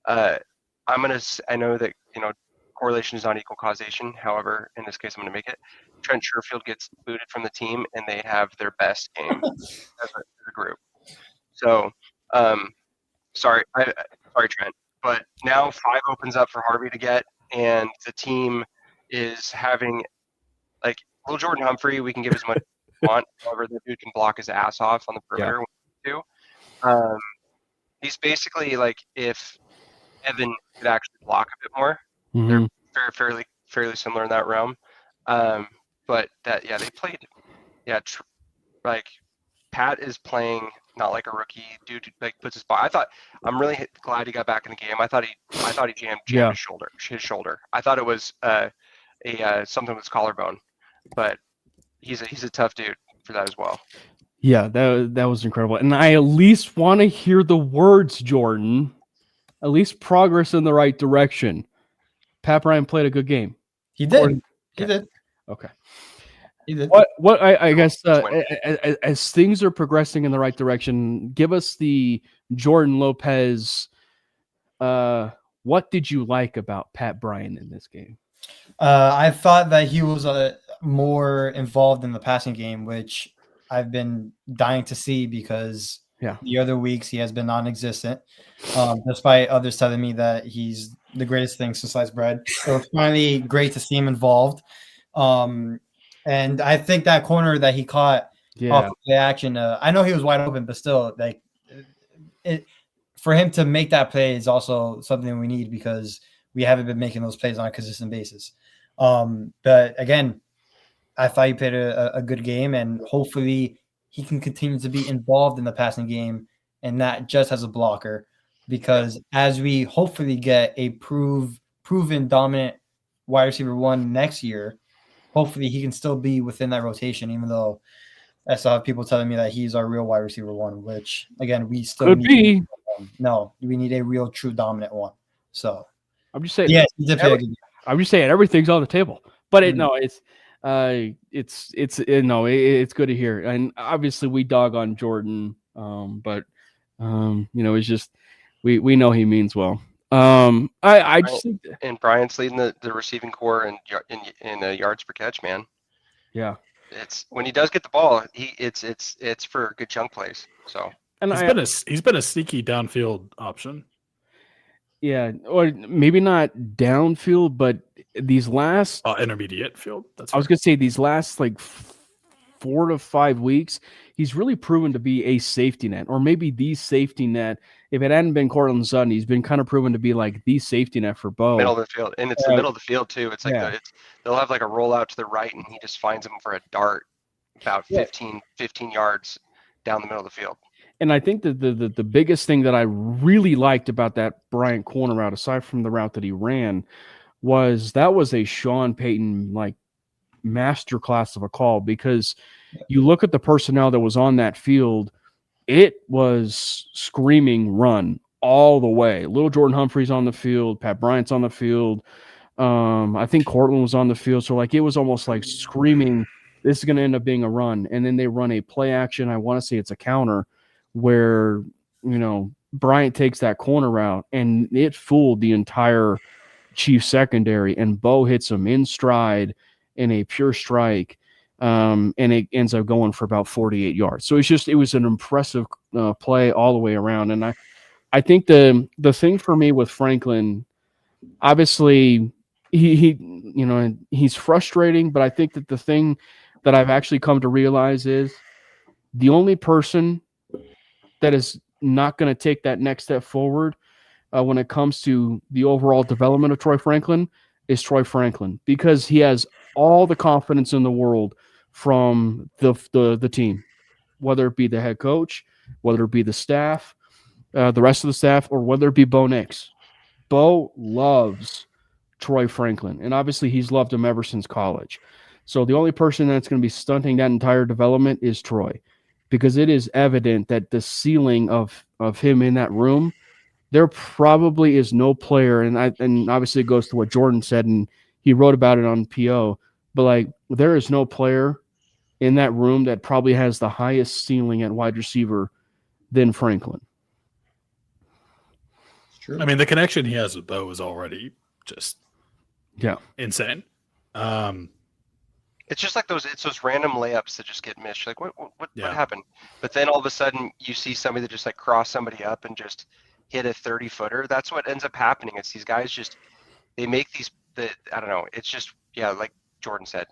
I know that correlation is not equal causation. However, in this case, I'm going to make it. Trent Sherfield gets booted from the team, and they have their best game as a group. So, sorry, Trent. But now 5 opens up for Harvey to get, and the team is having little Jordan Humphrey. We can give as much as we want. However, the dude can block his ass off on the perimeter. Yeah. Too. He's basically like if Evan could actually block a bit more. Mm-hmm. They're fairly similar in that realm. But they played. Yeah, Pat is playing not like a rookie. Dude puts his body. I'm really glad he got back in the game. I thought he jammed his shoulder. I thought it was something with his collarbone, but he's a tough dude for that as well. Yeah, that was incredible. And I at least want to hear the words, Jordan. At least progress in the right direction. Pat Bryant played a good game. He did. He did. Okay. He did. What I guess as things are progressing in the right direction, give us the Jordan Lopez. What did you like about Pat Bryant in this game? I thought that he was more involved in the passing game, which I've been dying to see because the other weeks he has been non-existent, despite others telling me that he's the greatest thing since sliced bread. So it's finally great to see him involved. And I think that corner that he caught off of the action, I know he was wide open, but still, for him to make that play is also something we need because we haven't been making those plays on a consistent basis. But again, I thought he played a good game, and hopefully he can continue to be involved in the passing game and not just as a blocker, because as we hopefully get a proven dominant wide receiver 1 next year, hopefully he can still be within that rotation, even though I saw people telling me that he's our real wide receiver 1, which again, we still could be. No, we need a real true dominant one. So I'm just saying, I'm just saying everything's on the table, but it's good to hear. And obviously we dog on Jordan, but it's just, we know he means well. I just think and Bryant's leading the receiving core in yards per catch, man. Yeah, it's when he does get the ball, it's for good chunk plays. So and he's been a sneaky downfield option. Yeah, or maybe not downfield, but these last Intermediate field. That's I was fair. gonna say these last like 4 to 5 weeks, he's really proven to be a safety net, or maybe the safety net. If it hadn't been Cortland Sutton, he's been kind of proven to be like the safety net for Bo. Middle of the field, and it's the middle of the field too. It's like Yeah. they'll have like a rollout to the right, and he just finds them for a dart about Yeah. 15 yards down the middle of the field. And I think that the biggest thing that I really liked about that Bryant corner route, aside from the route that he ran, was that was a Sean Payton like masterclass of a call, because you look at the personnel that was on that field, it was screaming run all the way. Little Jordan Humphrey's on the field, Pat Bryant's on the field. I think Cortland was on the field. So like it was almost like screaming, this is going to end up being a run. And then they run a play action. I want to say it's a counter where, Bryant takes that corner route and it fooled the entire Chiefs secondary, and Bo hits him in stride in a pure strike. And it ends up going for about 48 yards. So it was an impressive play all the way around. And I think the thing for me with Franklin, obviously he's frustrating, but I think that the thing that I've actually come to realize is the only person that is not going to take that next step forward when it comes to the overall development of Troy Franklin is Troy Franklin, because he has all the confidence in the world from the team, whether it be the head coach, whether it be the staff, the rest of the staff, or whether it be Bo Nix. Bo loves Troy Franklin, and obviously he's loved him ever since college. So the only person that's going to be stunting that entire development is Troy, because it is evident that the ceiling of him in that room, there probably is no player, and obviously it goes to what Jordan said, and he wrote about it on PO, but like there is no player in that room that probably has the highest ceiling at wide receiver than Franklin. It's true. I mean, the connection he has with Bo is already just insane. It's just like those random layups that just get missed. You're like, what happened? But then all of a sudden you see somebody that just like cross somebody up and just hit a 30-footer. That's what ends up happening. It's these guys they make I don't know. It's just, like Jordan said,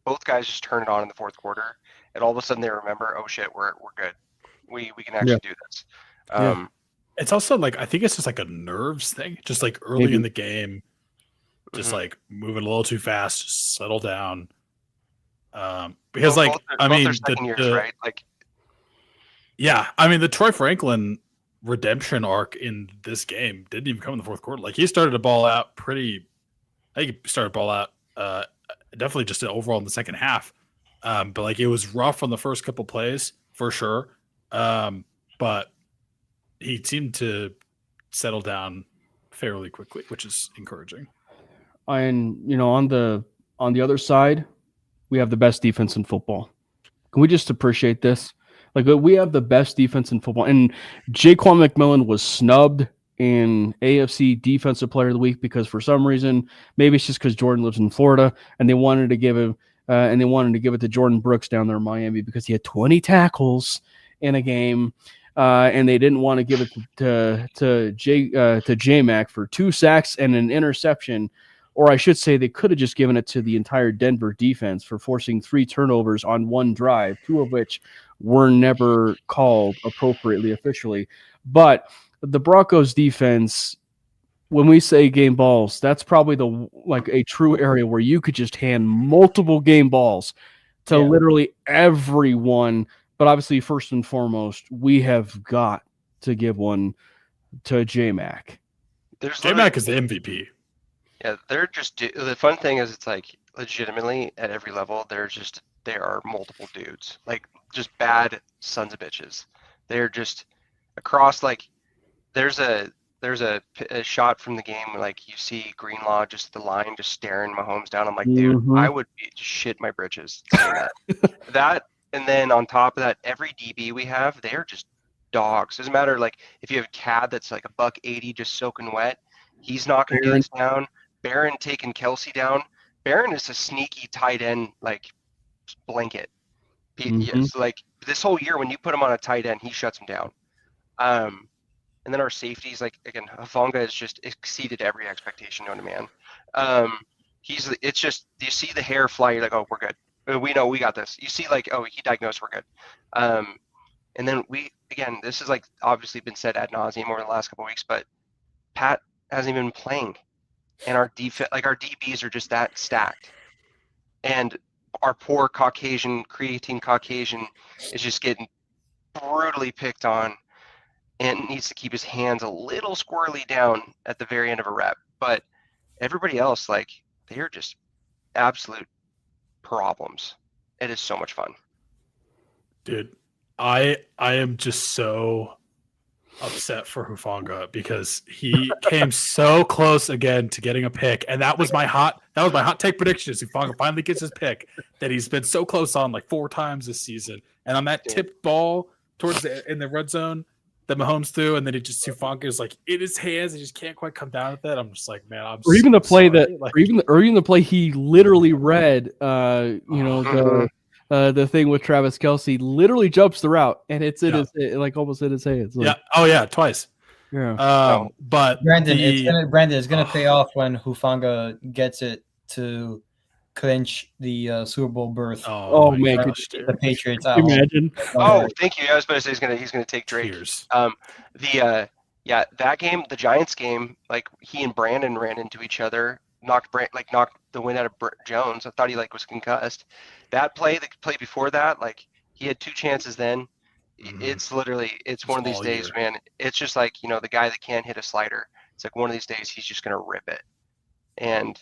both guys just turn it on in the fourth quarter, and all of a sudden they remember, oh shit, we're good. We can actually do this. It's also like, I think it's just like a nerves thing. Just like early in the game, just like moving a little too fast, just settle down. Because both their second years, right? Like, I mean, the Troy Franklin redemption arc in this game didn't even come in the fourth quarter. Like he started to ball out definitely just overall in the second half. But like it was rough on the first couple plays for sure. But he seemed to settle down fairly quickly, which is encouraging. And on the other side, we have the best defense in football. Can we just appreciate this? Like we have the best defense in football, and Jaquan McMillan was snubbed in AFC Defensive Player of the Week because for some reason, maybe it's just because Jordan lives in Florida, and they wanted to give him it to Jordan Brooks down there in Miami because he had 20 tackles in a game, and they didn't want to give it to J-Mac for 2 sacks and an interception. Or I should say they could have just given it to the entire Denver defense for forcing 3 turnovers on one drive, 2 of which were never called appropriately officially. But the Broncos defense, when we say game balls, that's probably a true area where you could just hand multiple game balls to literally everyone. But obviously, first and foremost, we have got to give one to J-Mac. J-Mac is the MVP. Yeah, they're just the fun thing is it's like legitimately at every level there are multiple dudes, like just bad sons of bitches. They're just across, like there's a shot from the game where, like, you see Greenlaw just the line just staring Mahomes down. I'm like, dude, I would shit my britches saying that. And then on top of that, every DB we have, they are just dogs. Doesn't matter, like if you have a Cab that's like $180 just soaking wet, he's knocking dudes down. Barron taking Kelsey down. Barron is a sneaky tight end, like blanket. It's like this whole year when you put him on a tight end, he shuts him down. And then our safeties, like again, Hufanga has just exceeded every expectation known to man. It's just you see the hair fly, you're like, oh, we're good. We know we got this. You see like, oh, he diagnosed, we're good. And then this is like obviously been said ad nauseum over the last couple of weeks, but Pat hasn't even been playing, and our DBs are just that stacked, and our poor creatine Caucasian is just getting brutally picked on, and needs to keep his hands a little squirrely down at the very end of a rep. But everybody else, like, they are just absolute problems. It is so much fun. Dude, I am just so upset for Hufanga because he came so close again to getting a pick, and that was my hot take prediction. Is Hufanga finally gets his pick that he's been so close on like 4 times this season, and on that tipped ball in the red zone that Mahomes threw, and then Hufanga is like in his hands, he just can't quite come down with that. I'm just like, man, or even the play he literally read, the thing with Travis Kelce, literally jumps the route, and it's in his almost in his hands. Like, yeah. Oh yeah, twice. Yeah. But Brandon, it's gonna pay off when Hufanga gets it to clinch the Super Bowl berth. Oh man, the Patriots. Can you imagine? Oh, thank you. I was about to say he's gonna take Drake. Cheers. That game, the Giants game, like he and Brandon ran into each other, knocked the wind out of Jones. I thought he was concussed. That play, the play before that, like he had 2 chances then. Mm-hmm. It's one of these days, man. It's just like, the guy that can't hit a slider. It's like one of these days he's just gonna rip it. And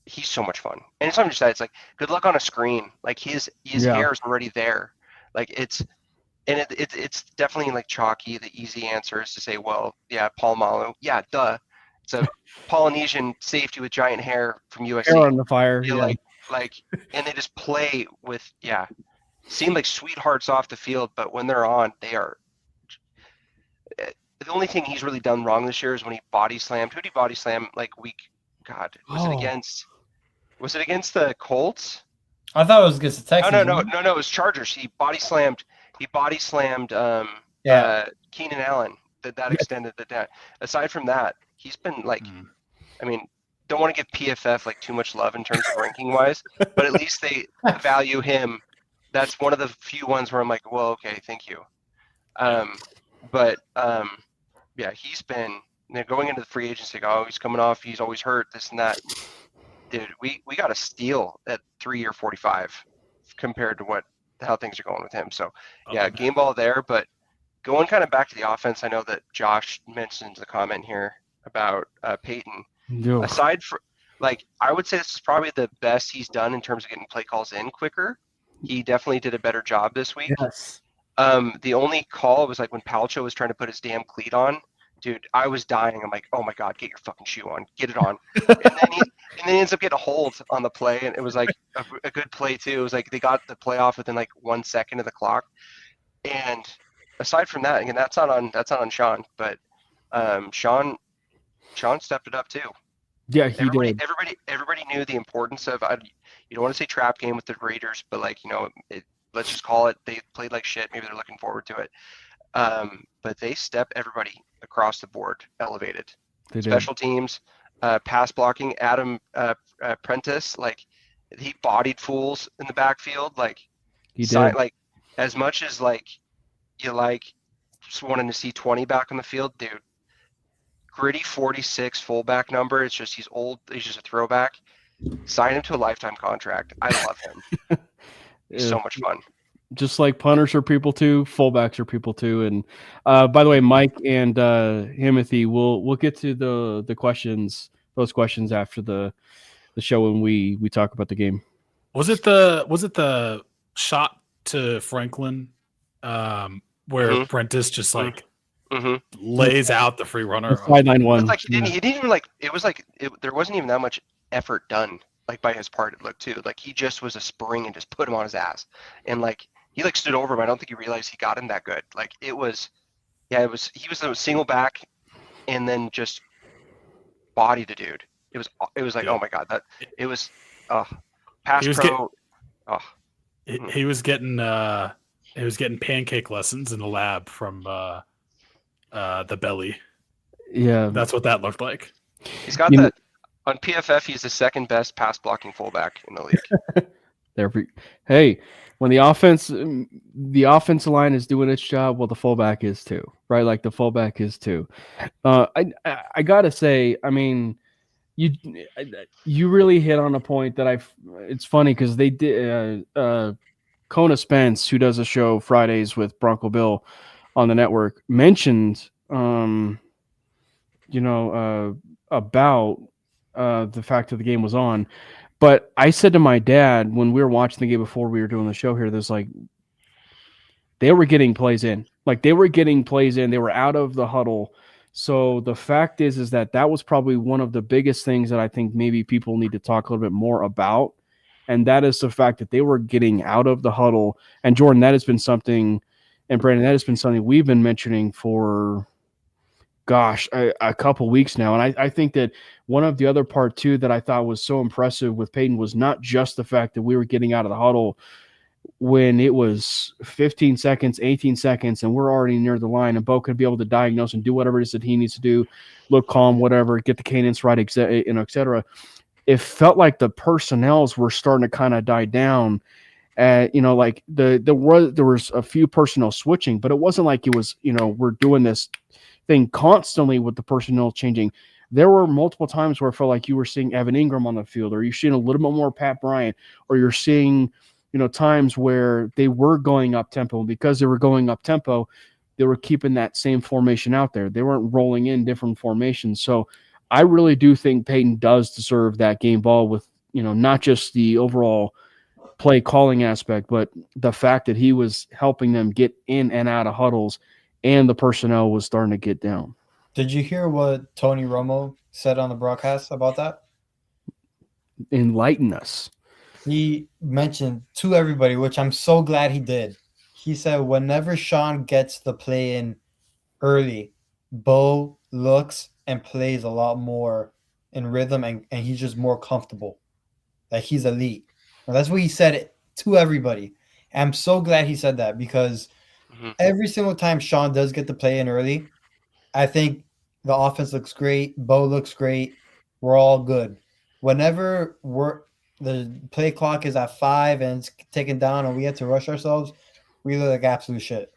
he's so much fun. And it's not just that, it's like good luck on a screen. Like his hair is already there. Like it's definitely like chalky. The easy answer is to say, well, yeah, Polamalu. Yeah, duh. It's a Polynesian safety with giant hair from USC. Hair on the fire. Yeah. And they just play with, seem like sweethearts off the field, but when they're on, they are. The only thing he's really done wrong this year is when he body slammed. Who did he body slam it against? Was it against the Colts? I thought it was against the Texans. No, it was Chargers. He body slammed Keenan Allen. That extended the down. Aside from that, he's been like, I mean, don't want to give PFF like too much love in terms of ranking wise, but at least they value him. That's one of the few ones where I'm like, well, okay, thank you. He's been going into the free agency. He's coming off. He's always hurt. This and that. Dude, we got a steal at 3 or 45 compared to how things are going with him. So game ball there, but going kind of back to the offense. I know that Josh mentioned the comment here about Peyton. No. Aside from I would say this is probably the best he's done in terms of getting play calls in quicker. He definitely did a better job this week. Yes. The only call was like when Palcho was trying to put his damn cleat on. Dude, I was dying. I'm like, oh my God, get your fucking shoe on. Get it on. and then he ends up getting a hold on the play, and it was like a good play too. It was like they got the play off within like 1 second of the clock. And aside from that, again, that's not on Sean, but Sean stepped it up too. Yeah, he did. Everybody knew the importance of, you don't want to say trap game with the Raiders, but let's just call it, they played like shit. Maybe they're looking forward to it. But they stepped everybody across the board, elevated. Special teams, pass blocking, Adam Prentice, he bodied fools in the backfield. He did. As much as you just wanting to see 20 back on the field, dude. Gritty 46 fullback number. It's just he's old. He's just a throwback. Sign him to a lifetime contract. I love him. He's so much fun. Just like punters are people too, fullbacks are people too. And by the way, Mike and Timothy, we'll get to the questions, those questions after the show when we talk about the game. Was it the shot to Franklin where Prentice just lays out the free runner? Sideline one. He didn't even it was there wasn't even that much effort done by his part. It looked too he just was a spring and just put him on his ass, and he stood over him. I don't think he realized he got him that good. He was a single back and then just bodied the dude. It was oh my God, that it was pass pro. He was getting He was getting pancake lessons in the lab from the belly. Yeah, That's what that looked like. He's got You know- that on PFF. He's the second best pass blocking fullback in the league. Hey, when the offensive line is doing its job, well, the fullback is too, right? Like the fullback is too. I gotta say, I mean, you really hit on a point that it's funny because they did Kona Spence, who does a show Fridays with Bronco Bill on the network, mentioned about the fact that the game was on. But I said to my dad when we were watching the game before we were doing the show here, there's like they were getting plays in. Like they were getting plays in. They were out of the huddle. So the fact is that was probably one of the biggest things that I think maybe people need to talk a little bit more about. And that is the fact that they were getting out of the huddle. And Jordan, that has been something, and Brandon, that has been something we've been mentioning for, a couple weeks now. And I think that one of the other part too that I thought was so impressive with Peyton was not just the fact that we were getting out of the huddle when it was 15 seconds, 18 seconds, and we're already near the line, and Bo could be able to diagnose and do whatever it is that he needs to do, look calm, whatever, get the cadence right, et cetera. It felt like the personnels were starting to kind of die down. Like there was a few personnel switching, but it wasn't like it was, we're doing this thing constantly with the personnel changing. There were multiple times where it felt like you were seeing Evan Ingram on the field, or you're seeing a little bit more Pat Bryant, or you're seeing, times where they were going up tempo. And because they were going up tempo, they were keeping that same formation out there. They weren't rolling in different formations. So I really do think Peyton does deserve that game ball with, not just the overall play calling aspect, but the fact that he was helping them get in and out of huddles and the personnel was starting to get down. Did you hear what Tony Romo said on the broadcast about that? Enlighten us. He mentioned to everybody, which I'm so glad he did. He said whenever Sean gets the play in early, Bo looks and plays a lot more in rhythm, and he's just more comfortable. Like he's elite. And that's what he said to everybody. And I'm so glad he said that because every single time Sean does get the play in early, I think the offense looks great. Bo looks great. We're all good. Whenever the play clock is at 5 and it's taken down and we have to rush ourselves, we look like absolute shit.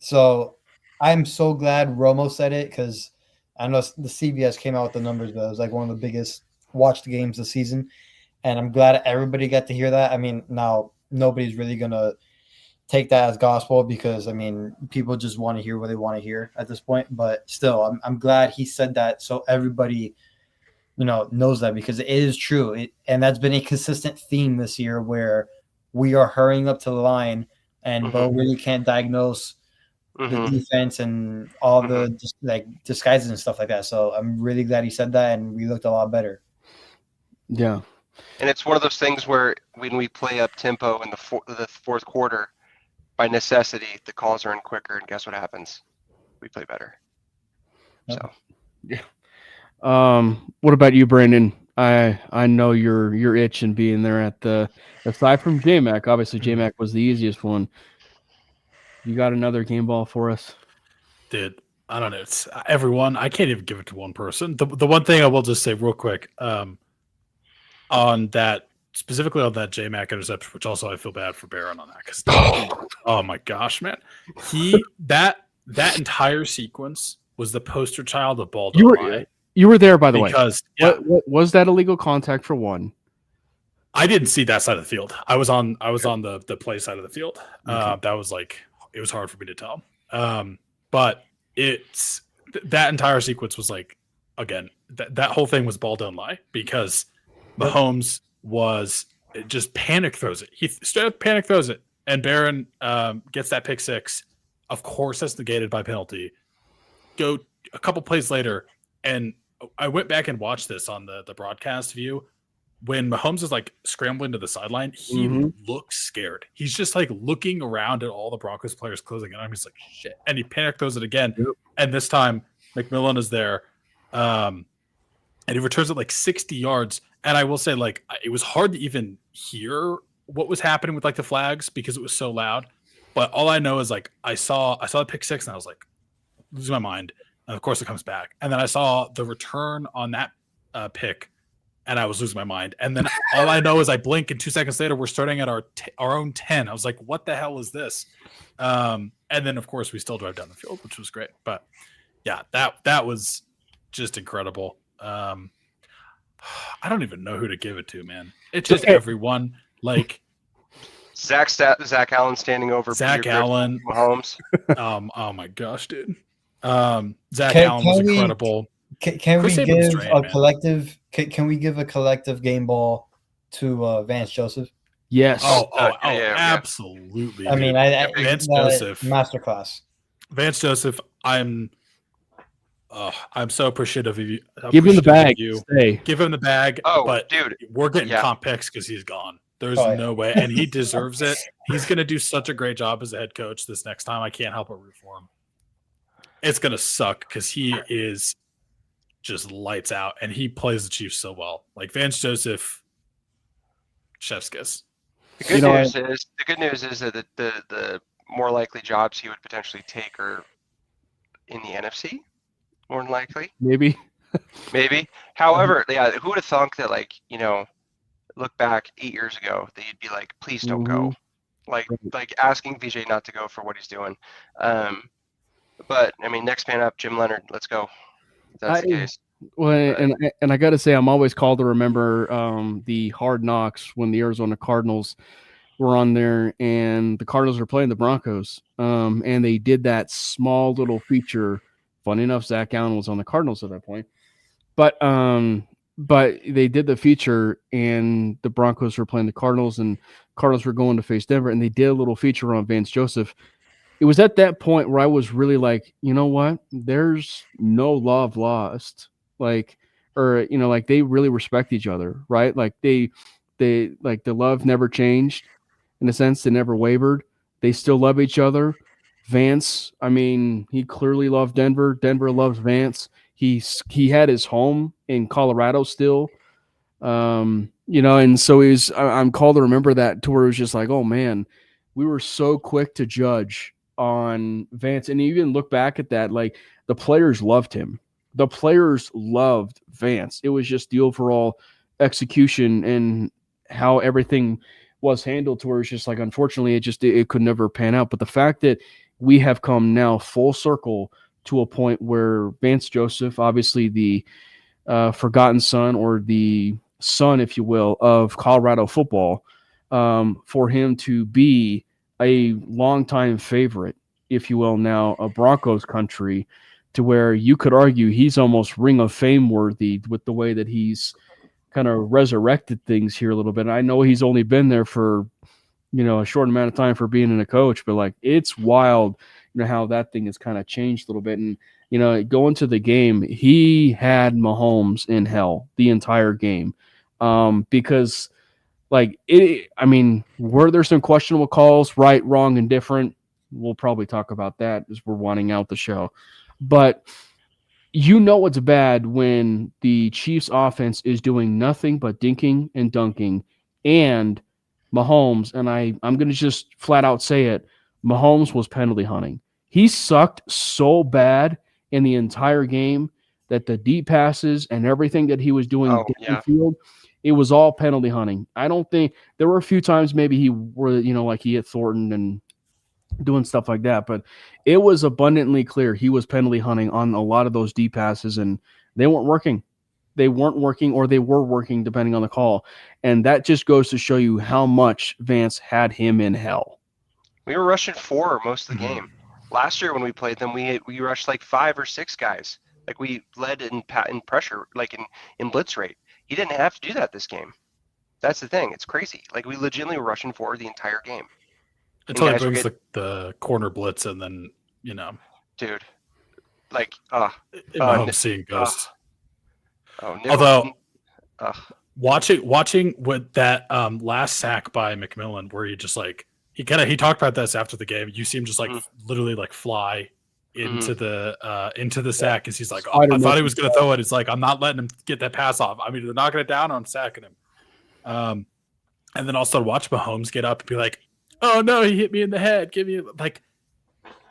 So I'm so glad Romo said it because I know the CBS came out with the numbers, but it was like one of the biggest watched games this season. And I'm glad everybody got to hear that. I mean, now nobody's really going to take that as gospel because, I mean, people just want to hear what they want to hear at this point. But still, I'm glad he said that so everybody, knows that because it is true. And that's been a consistent theme this year where we are hurrying up to the line and Bo really can't diagnose the defense and all the disguises and stuff like that. So I'm really glad he said that, and we looked a lot better. Yeah. And it's one of those things where when we play up tempo in the fourth quarter, by necessity, the calls are in quicker, and guess what happens? We play better. So, yeah. What about you, Brandon? I know you're itching being there at the, aside from JMac, obviously JMac was the easiest one. You got another game ball for us? Dude, I don't know. It's everyone. I can't even give it to one person. The one thing I will just say real quick, on that, specifically on that JMac interception, which also I feel bad for Barron on that because oh my gosh, man, that entire sequence was the poster child of ball don't lie. You were there, by the way. Because what was that illegal contact for one? I didn't see that side of the field. I was on the play side of the field. Okay. That was it was hard for me to tell. But it's that entire sequence was again, that whole thing was ball don't lie because Mahomes was just panic throws it. He straight up panic throws it, and Barron gets that pick six. Of course, that's negated by penalty. Go a couple plays later, and I went back and watched this on the broadcast view. When Mahomes is scrambling to the sideline, he looks scared. He's just looking around at all the Broncos players closing in on him. He's like, shit. And he panic throws it again. Yep. And this time McMillan is there. And he returns it 60 yards. And I will say, it was hard to even hear what was happening with the flags because it was so loud. But all I know is like I saw the pick six and I was like losing my mind. And of course it comes back. And then I saw the return on that pick and I was losing my mind. And then all I know is I blink and 2 seconds later we're starting at our own 10. I was like, what the hell is this? And then of course we still drive down the field, which was great. But yeah, that was just incredible. I don't even know who to give it to, man. It's just everyone. Like Zach Allen standing over Zach Peter Allen, Mahomes. Oh my gosh, dude. Zach Allen was incredible. Can we Chris give Saban's a trained, man. collective? Can we give a collective game ball to Vance Joseph? Yes. Yeah. Absolutely. I mean, Vance Joseph. Masterclass. Vance Joseph, I'm so appreciative of you. Give him the bag. Stay. Give him the bag. Oh, but dude, we're getting yeah. comp picks because he's gone. There's Oh, yeah. no way, and he deserves it. He's going to do such a great job as a head coach this next time. I can't help but root for him. It's going to suck because he is just lights out, and he plays the Chiefs so well. Like Vance Joseph, chef's kiss. The good news is that the more likely jobs he would potentially take are in the NFC, more than likely. Maybe. However, yeah, who would have thunk that, like, you know, look back 8 years ago that you'd be like, please don't go. Like asking VJ not to go for what he's doing. But I mean, next man up, Jim Leonard. Let's go. If that's the case. Well, and I got to say, I'm always called to remember the Hard Knocks when the Arizona Cardinals were on there, and the Cardinals were playing the Broncos, and they did that small little feature. Funny enough, Zach Allen was on the Cardinals at that point, but they did the feature, and the Broncos were playing the Cardinals, and Cardinals were going to face Denver, and they did a little feature on Vance Joseph. It was at that point where I was really like, you know what? There's no love lost. Like, or, you know, like they really respect each other, right? Like they like the love never changed in a sense. They never wavered. They still love each other. Vance, I mean, he clearly loved Denver. Denver loves Vance. He had his home in Colorado still. You know, and so I'm called to remember that, to where it was just like, oh man, we were so quick to judge on Vance. And even look back at that, like the players loved him. The players loved Vance. It was just the overall execution and how everything was handled, to where it's just like, unfortunately, it could never pan out. But the fact that we have come now full circle to a point where Vance Joseph, obviously the forgotten son, or the son, if you will, of Colorado football, for him to be a longtime favorite, if you will, now a Broncos country, to where you could argue he's almost Ring of Fame worthy with the way that he's kind of resurrected things here a little bit. And I know he's only been there for, you know, a short amount of time for being a coach, but like, it's wild, you know, how that thing has kind of changed a little bit. And, you know, going to the game, he had Mahomes in hell the entire game. Because like I mean, were there some questionable calls, right, wrong, and different? We'll probably talk about that as we're winding out the show. But you know it's bad when the Chiefs offense is doing nothing but dinking and dunking, and Mahomes, and I'm going to just flat out say it, Mahomes was penalty hunting. He sucked so bad in the entire game that the deep passes and everything that he was doing downfield, it was all penalty hunting. I don't think there were a few times maybe he were, you know, like he hit Thornton and doing stuff like that, but it was abundantly clear he was penalty hunting on a lot of those deep passes, and they weren't working. They weren't working, or they were working depending on the call. And that just goes to show you how much Vance had him in hell. We were rushing 4 most of the game. Last year when we played them, we rushed like 5 or 6 guys. Like we led in pressure, like in blitz rate. He didn't have to do that this game. That's the thing. It's crazy. Like we legitimately were rushing 4 the entire game. Until he brings the corner blitz, and then, you know, dude, like I'm seeing ghosts. Although watching with that last sack by McMillan, where he just like he talked about this after the game. You see him just like literally like fly into the sack, because he's like, oh, I thought he was going to throw it. It's like, I'm not letting him get that pass off. I'm either knocking it down or I'm sacking him. And then also watch Mahomes get up and be like, Oh no, he hit me in the head. Give me like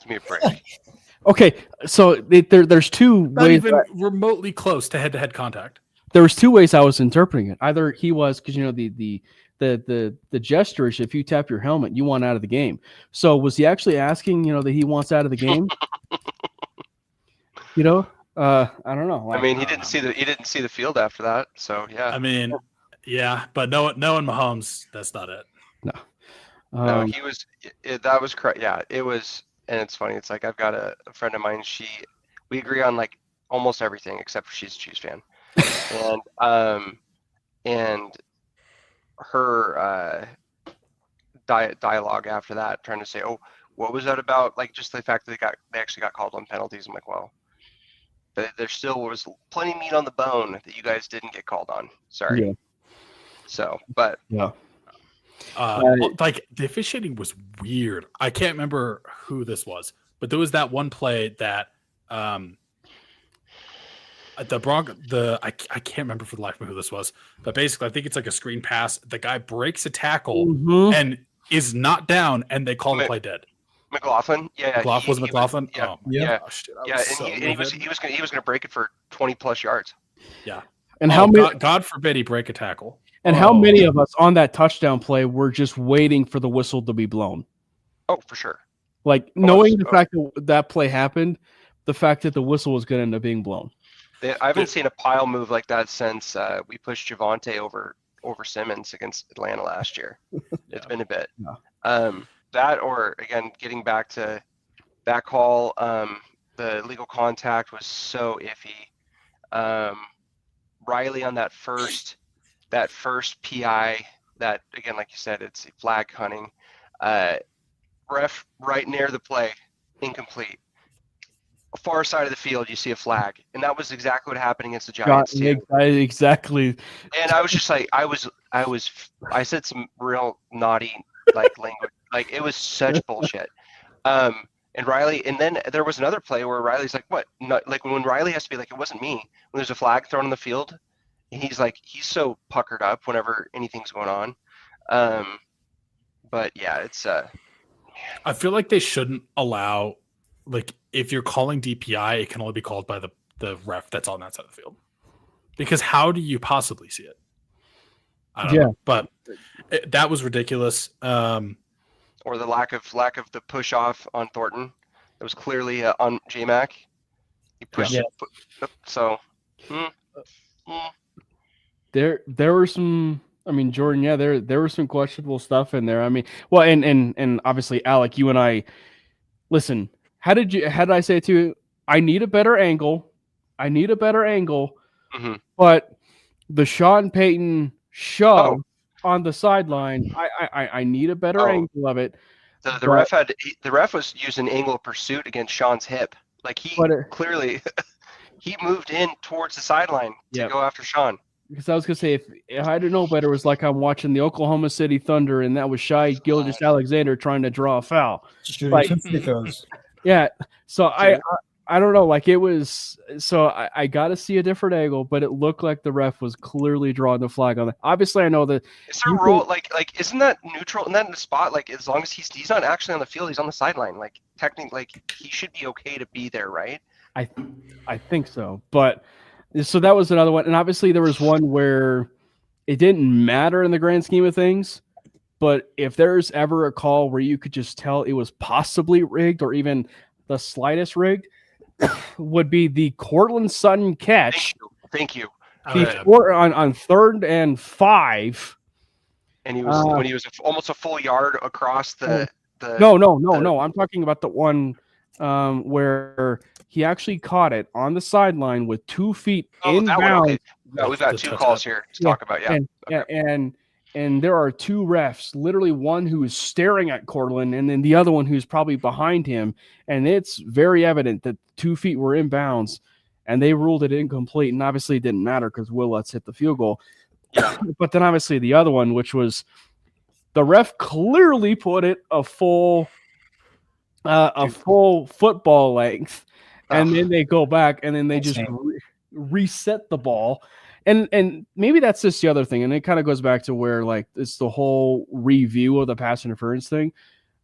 Give me a break. Okay, so there's two not ways. even remotely close to head-to-head contact. There was two ways I was interpreting it. Either he was, because the gesture is if you tap your helmet, you want out of the game. So was he actually asking, that he wants out of the game? I don't know. I mean, he didn't see the field after that. So yeah. I mean, yeah, but knowing Mahomes, that's not it. No. No, he was. That was correct. Yeah, it was. And it's funny. It's like I've got a friend of mine. We agree on like almost everything except for she's a Chiefs fan, and her dialogue after that, trying to say, oh, what was that about? Like just the fact that they actually got called on penalties. I'm like, well, there still was plenty of meat on the bone that you guys didn't get called on. Sorry. Yeah. So, but yeah. Like the officiating was weird. I can't remember who this was, but there was that one play that the Broncos, I can't remember for the life of me who this was, but basically I think it's like a screen pass. The guy breaks a tackle and is not down, and they call the play dead. McLaughlin, yeah, was McLaughlin. Yeah, oh my gosh, dude, he was gonna break it for 20+ yards. Yeah, and how many? God forbid he break a tackle. And how many of us on that touchdown play were just waiting for the whistle to be blown? Oh, for sure. Like knowing the fact that play happened, the fact that the whistle was going to end up being blown. I haven't seen a pile move like that since we pushed Javonte over Simmons against Atlanta last year. It's been a bit. Yeah. That or again, getting back to that call, the legal contact was so iffy. Riley on that first PI, that again, like you said, it's flag hunting. Ref right near the play, incomplete. Far side of the field, you see a flag, and that was exactly what happened against the Giants too. Exactly. And I was just like, I said some real naughty like language, like it was such bullshit. And Riley, and then there was another play where Riley's like, "What?" Like when Riley has to be like, "It wasn't me." When there's a flag thrown on the field, and he's so puckered up whenever anything's going on. But yeah, it's. I feel like they shouldn't allow, like, if you're calling DPI, it can only be called by the ref that's on that side of the field. Because how do you possibly see it? I don't know. But that was ridiculous. Or the lack of the push off on Thornton. It was clearly on J-Mac. He pushed it. So. There were some. I mean, Jordan. Yeah, there was some questionable stuff in there. I mean, well, and obviously, Alec, you and I. Listen, how did I say it to you? I need a better angle. Mm-hmm. But the Sean Payton shove on the sideline, I need a better angle of it. The ref was using angle of pursuit against Sean's hip. Like clearly he moved in towards the sideline to go after Sean. Because I was gonna say if I didn't know better, it was like I'm watching the Oklahoma City Thunder, and that was Shai Gilgeous-Alexander trying to draw a foul. Yeah. So I don't know. Like it was. So I got to see a different angle, but it looked like the ref was clearly drawing the flag on it. Obviously, I know that. Is there a rule like isn't that neutral? Isn't that in the spot? Like as long as he's not actually on the field, he's on the sideline. Like technically, like he should be okay to be there, right? I think so, but. So that was another one. And obviously there was one where it didn't matter in the grand scheme of things. But if there's ever a call where you could just tell it was possibly rigged or even the slightest rigged, would be the Cortland Sutton catch. Thank you. On 3rd and 5. And he was when he was almost a full yard across the. No. I'm talking about the one where he actually caught it on the sideline with 2 feet inbound. Okay. No, we've got 2 calls here to talk about. And there are 2 refs, literally one who is staring at Cortland and then the other one who's probably behind him. And it's very evident that 2 feet were inbounds and they ruled it incomplete. And obviously it didn't matter because Will Lutz hit the field goal. But then obviously the other one, which was the ref clearly put it a full football length. And then they go back and then they just reset the ball. and maybe that's just the other thing, and it kind of goes back to where like it's the whole review of the pass interference thing.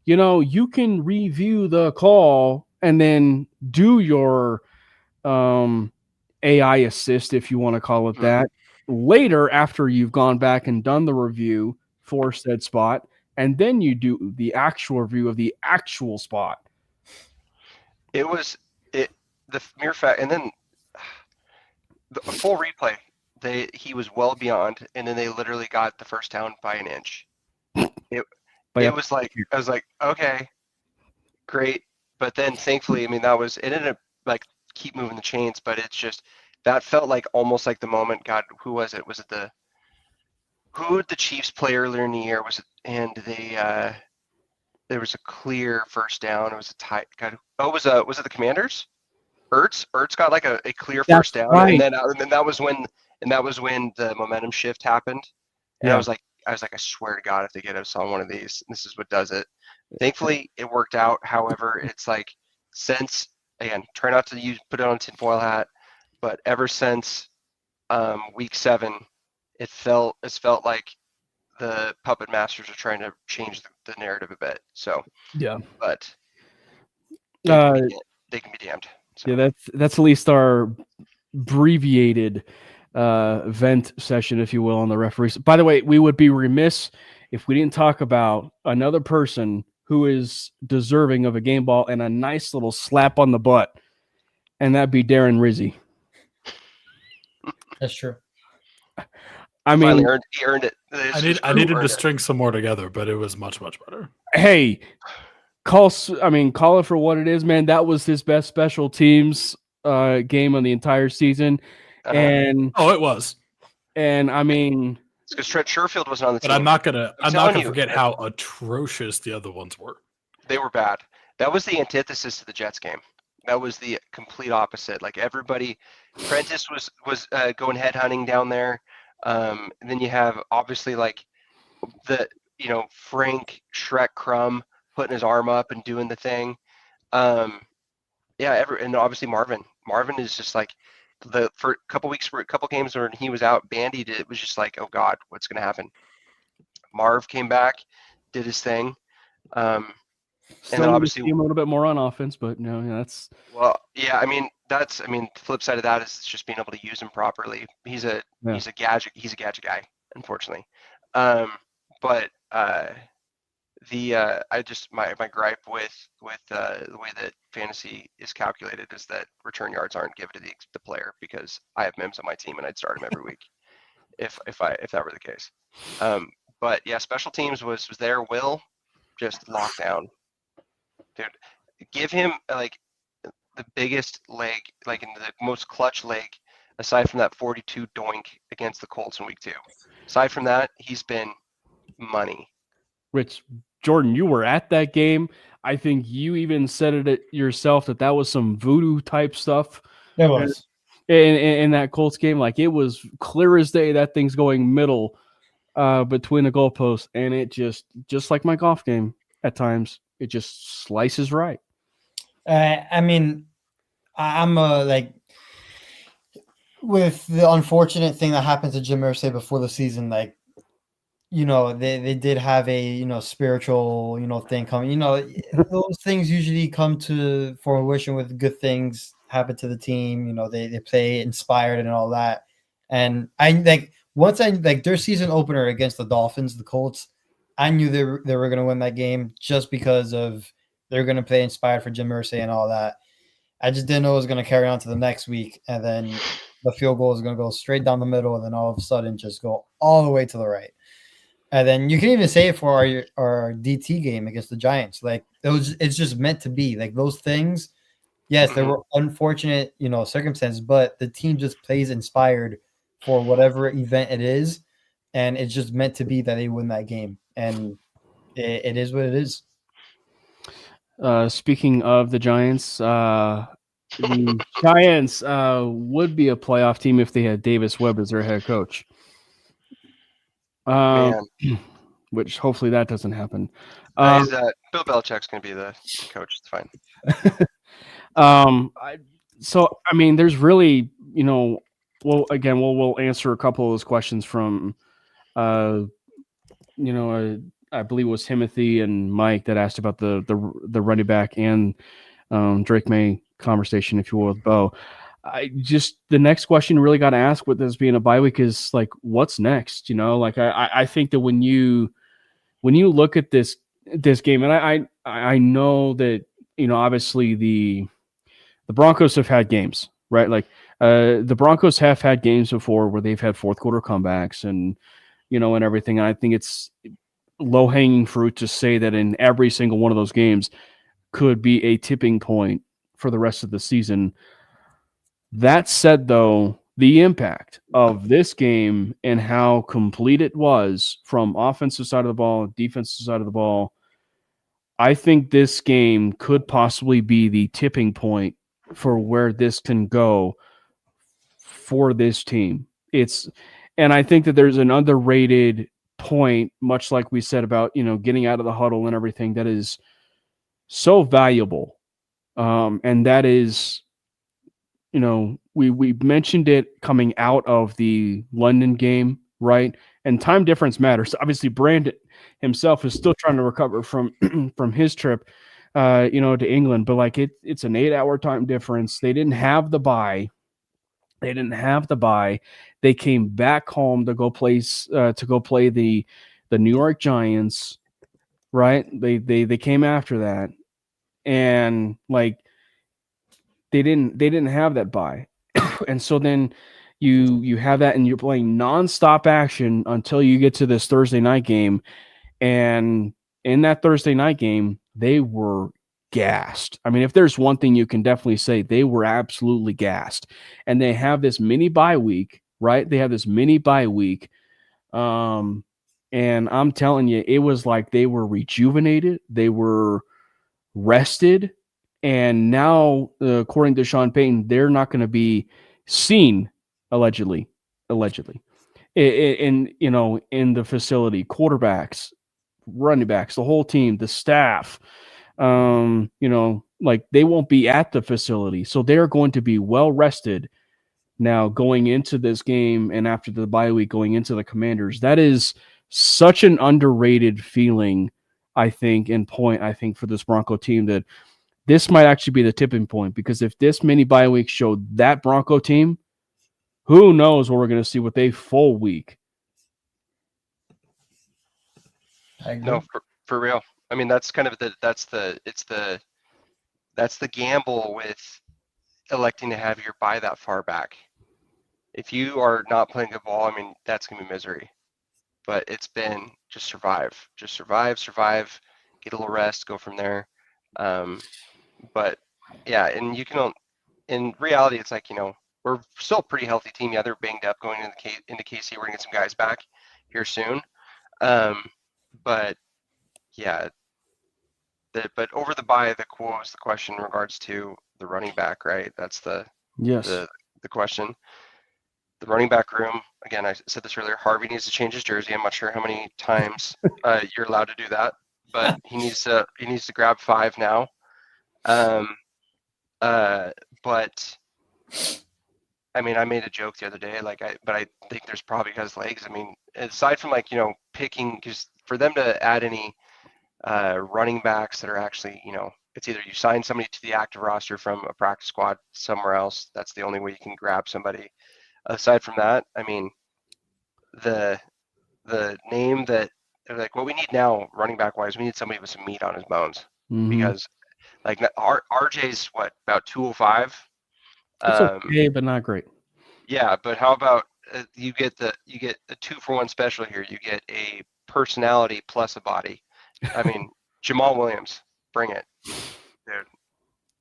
You can review the call and then do your AI assist, if you want to call it that, later after you've gone back and done the review for said spot, and then you do the actual review of the actual spot. It was the mere fact, and then the full replay. He was well beyond, and then they literally got the first down by an inch. It was like, I was like, okay, great, but then thankfully, I mean, it ended up like keep moving the chains, but it's just that felt like almost like the moment. God, who was it? Was it who did the Chiefs play earlier in the year? Was it? And there was a clear first down. It was a tie. God, was it the Commanders? Ertz got like a clear first down, right. and then that was when the momentum shift happened. And Yeah. I was like, I swear to God, if they get us on one of these, this is what does it. Thankfully, it worked out. However, it's like since, again, try not to put it on a tinfoil hat, but ever since week 7, it's felt like the puppet masters are trying to change the narrative a bit. So Yeah. but they can be damned. So. Yeah, that's at least our abbreviated vent session, if you will, on the referees. By the way, we would be remiss if we didn't talk about another person who is deserving of a game ball and a nice little slap on the butt, and that'd be Darren Rizzi. That's true. I mean, he earned it. I needed to string some more together, but it was much, much better. Hey, call it for what it is, man. That was his best special teams game of the entire season. And it was. And I mean, it's because Trent Sherfield wasn't on the team. But I'm not gonna forget how atrocious the other ones were. They were bad. That was the antithesis to the Jets game. That was the complete opposite. Like everybody, Prentice was going head hunting down there. And then you have obviously like Frank Shrek Crumb putting his arm up and doing the thing. And obviously Marvin. Marvin is just like for a couple games where he was out bandied. It was just like, oh God, what's going to happen? Marv came back, did his thing. And then obviously a little bit more on offense, but that's the flip side of that is just being able to use him properly. He's a gadget guy, unfortunately. My gripe with the way that fantasy is calculated is that return yards aren't given to the player, because I have Mims on my team and I'd start him every week if that were the case. But yeah, special teams was there. Will just lock down. Dude, give him like the biggest leg, like in the most clutch leg, aside from that 42 doink against the Colts in week 2. Aside from that, he's been money. Rich, Jordan, you were at that game. I think you even said it yourself that was some voodoo type stuff. It was. In that Colts game, like it was clear as day that thing's going middle between the goalposts, and it just like my golf game at times, it just slices right. I'm with the unfortunate thing that happened to Jim Irsay before the season, like, they did have a, spiritual, thing coming, those things usually come to fruition with good things happen to the team. They play inspired and all that. And once their season opener against the Dolphins, the Colts, I knew they were going to win that game just because of they're going to play inspired for Jim Irsay and all that. I just didn't know it was going to carry on to the next week. And then the field goal is going to go straight down the middle and then all of a sudden just go all the way to the right. And then you can even say it for our DT game against the Giants. Like it's just meant to be. Like those things, yes, there were unfortunate, circumstances, but the team just plays inspired for whatever event it is. And it's just meant to be that they win that game. And it is what it is. Speaking of the Giants, the Giants would be a playoff team if they had Davis Webb as their head coach. Which hopefully that doesn't happen. Bill Belichick's going to be the coach. It's fine. There's really, well, again, we'll answer a couple of those questions from, I believe it was Timothy and Mike that asked about the running back and Drake May conversation, if you will, with Bo. The next question really got to ask with this being a bye week is like, what's next? Like I think that when you look at this game, and I know that obviously the Broncos have had games, right? Like the Broncos have had games before where they've had fourth quarter comebacks and and everything. And I think it's low hanging fruit to say that in every single one of those games could be a tipping point for the rest of the season. That said, though, the impact of this game and how complete it was from offensive side of the ball, defensive side of the ball, I think this game could possibly be the tipping point for where this can go for this team. And I think that there's an underrated point, much like we said about, getting out of the huddle and everything, that is so valuable. And that is, we mentioned it coming out of the London game, right? And time difference matters. Obviously, Brandon himself is still trying to recover from from his trip, to England. But like it's an 8-hour time difference. They didn't have the bye. They came back home to go play the New York Giants, right? They came after that, and like they didn't have that bye. And so then you have that, and you're playing nonstop action until you get to this Thursday night game. And in that Thursday night game, they were gassed. I mean, if there's one thing you can definitely say, they were absolutely gassed. And they have this mini bye week, right? They have this mini bye week. And I'm telling you, it was like they were rejuvenated. They were rested. And now, according to Sean Payton, they're not going to be seen, allegedly, in the facility, quarterbacks, running backs, the whole team, the staff, like they won't be at the facility. So they're going to be well rested now going into this game, and after the bye week going into the Commanders. That is such an underrated feeling, I think, and point, I think, for this Bronco team, that this might actually be the tipping point, because if this mini bye week showed that Bronco team, who knows what we're going to see with a full week. I agree. No, for real. I mean, that's kind of that's the gamble with electing to have your bye that far back. If you are not playing good ball, I mean, that's gonna be misery. But it's been just survive, get a little rest, go from there. But yeah, and you can, in reality, it's like, we're still a pretty healthy team. Yeah, they're banged up going into KC. We're gonna get some guys back here soon. But yeah, but over the bye, the question in regards to the running back, right? That's the question. The running back room, again, I said this earlier, Harvey needs to change his jersey. I'm not sure how many times you're allowed to do that, but he needs to grab 5 now. But I mean, I made a joke the other day, but I think there's probably his legs. I mean, aside from picking, because for them to add any running backs that are actually, it's either you sign somebody to the active roster from a practice squad somewhere else. That's the only way you can grab somebody. Aside from that, I mean, the name that they're like, what we need now, running back wise, we need somebody with some meat on his bones, because like RJ's about 205. It's okay, but not great. Yeah, but how about you get a 2-for-1 special here? You get a personality plus a body. I mean, Jamal Williams, bring it, dude.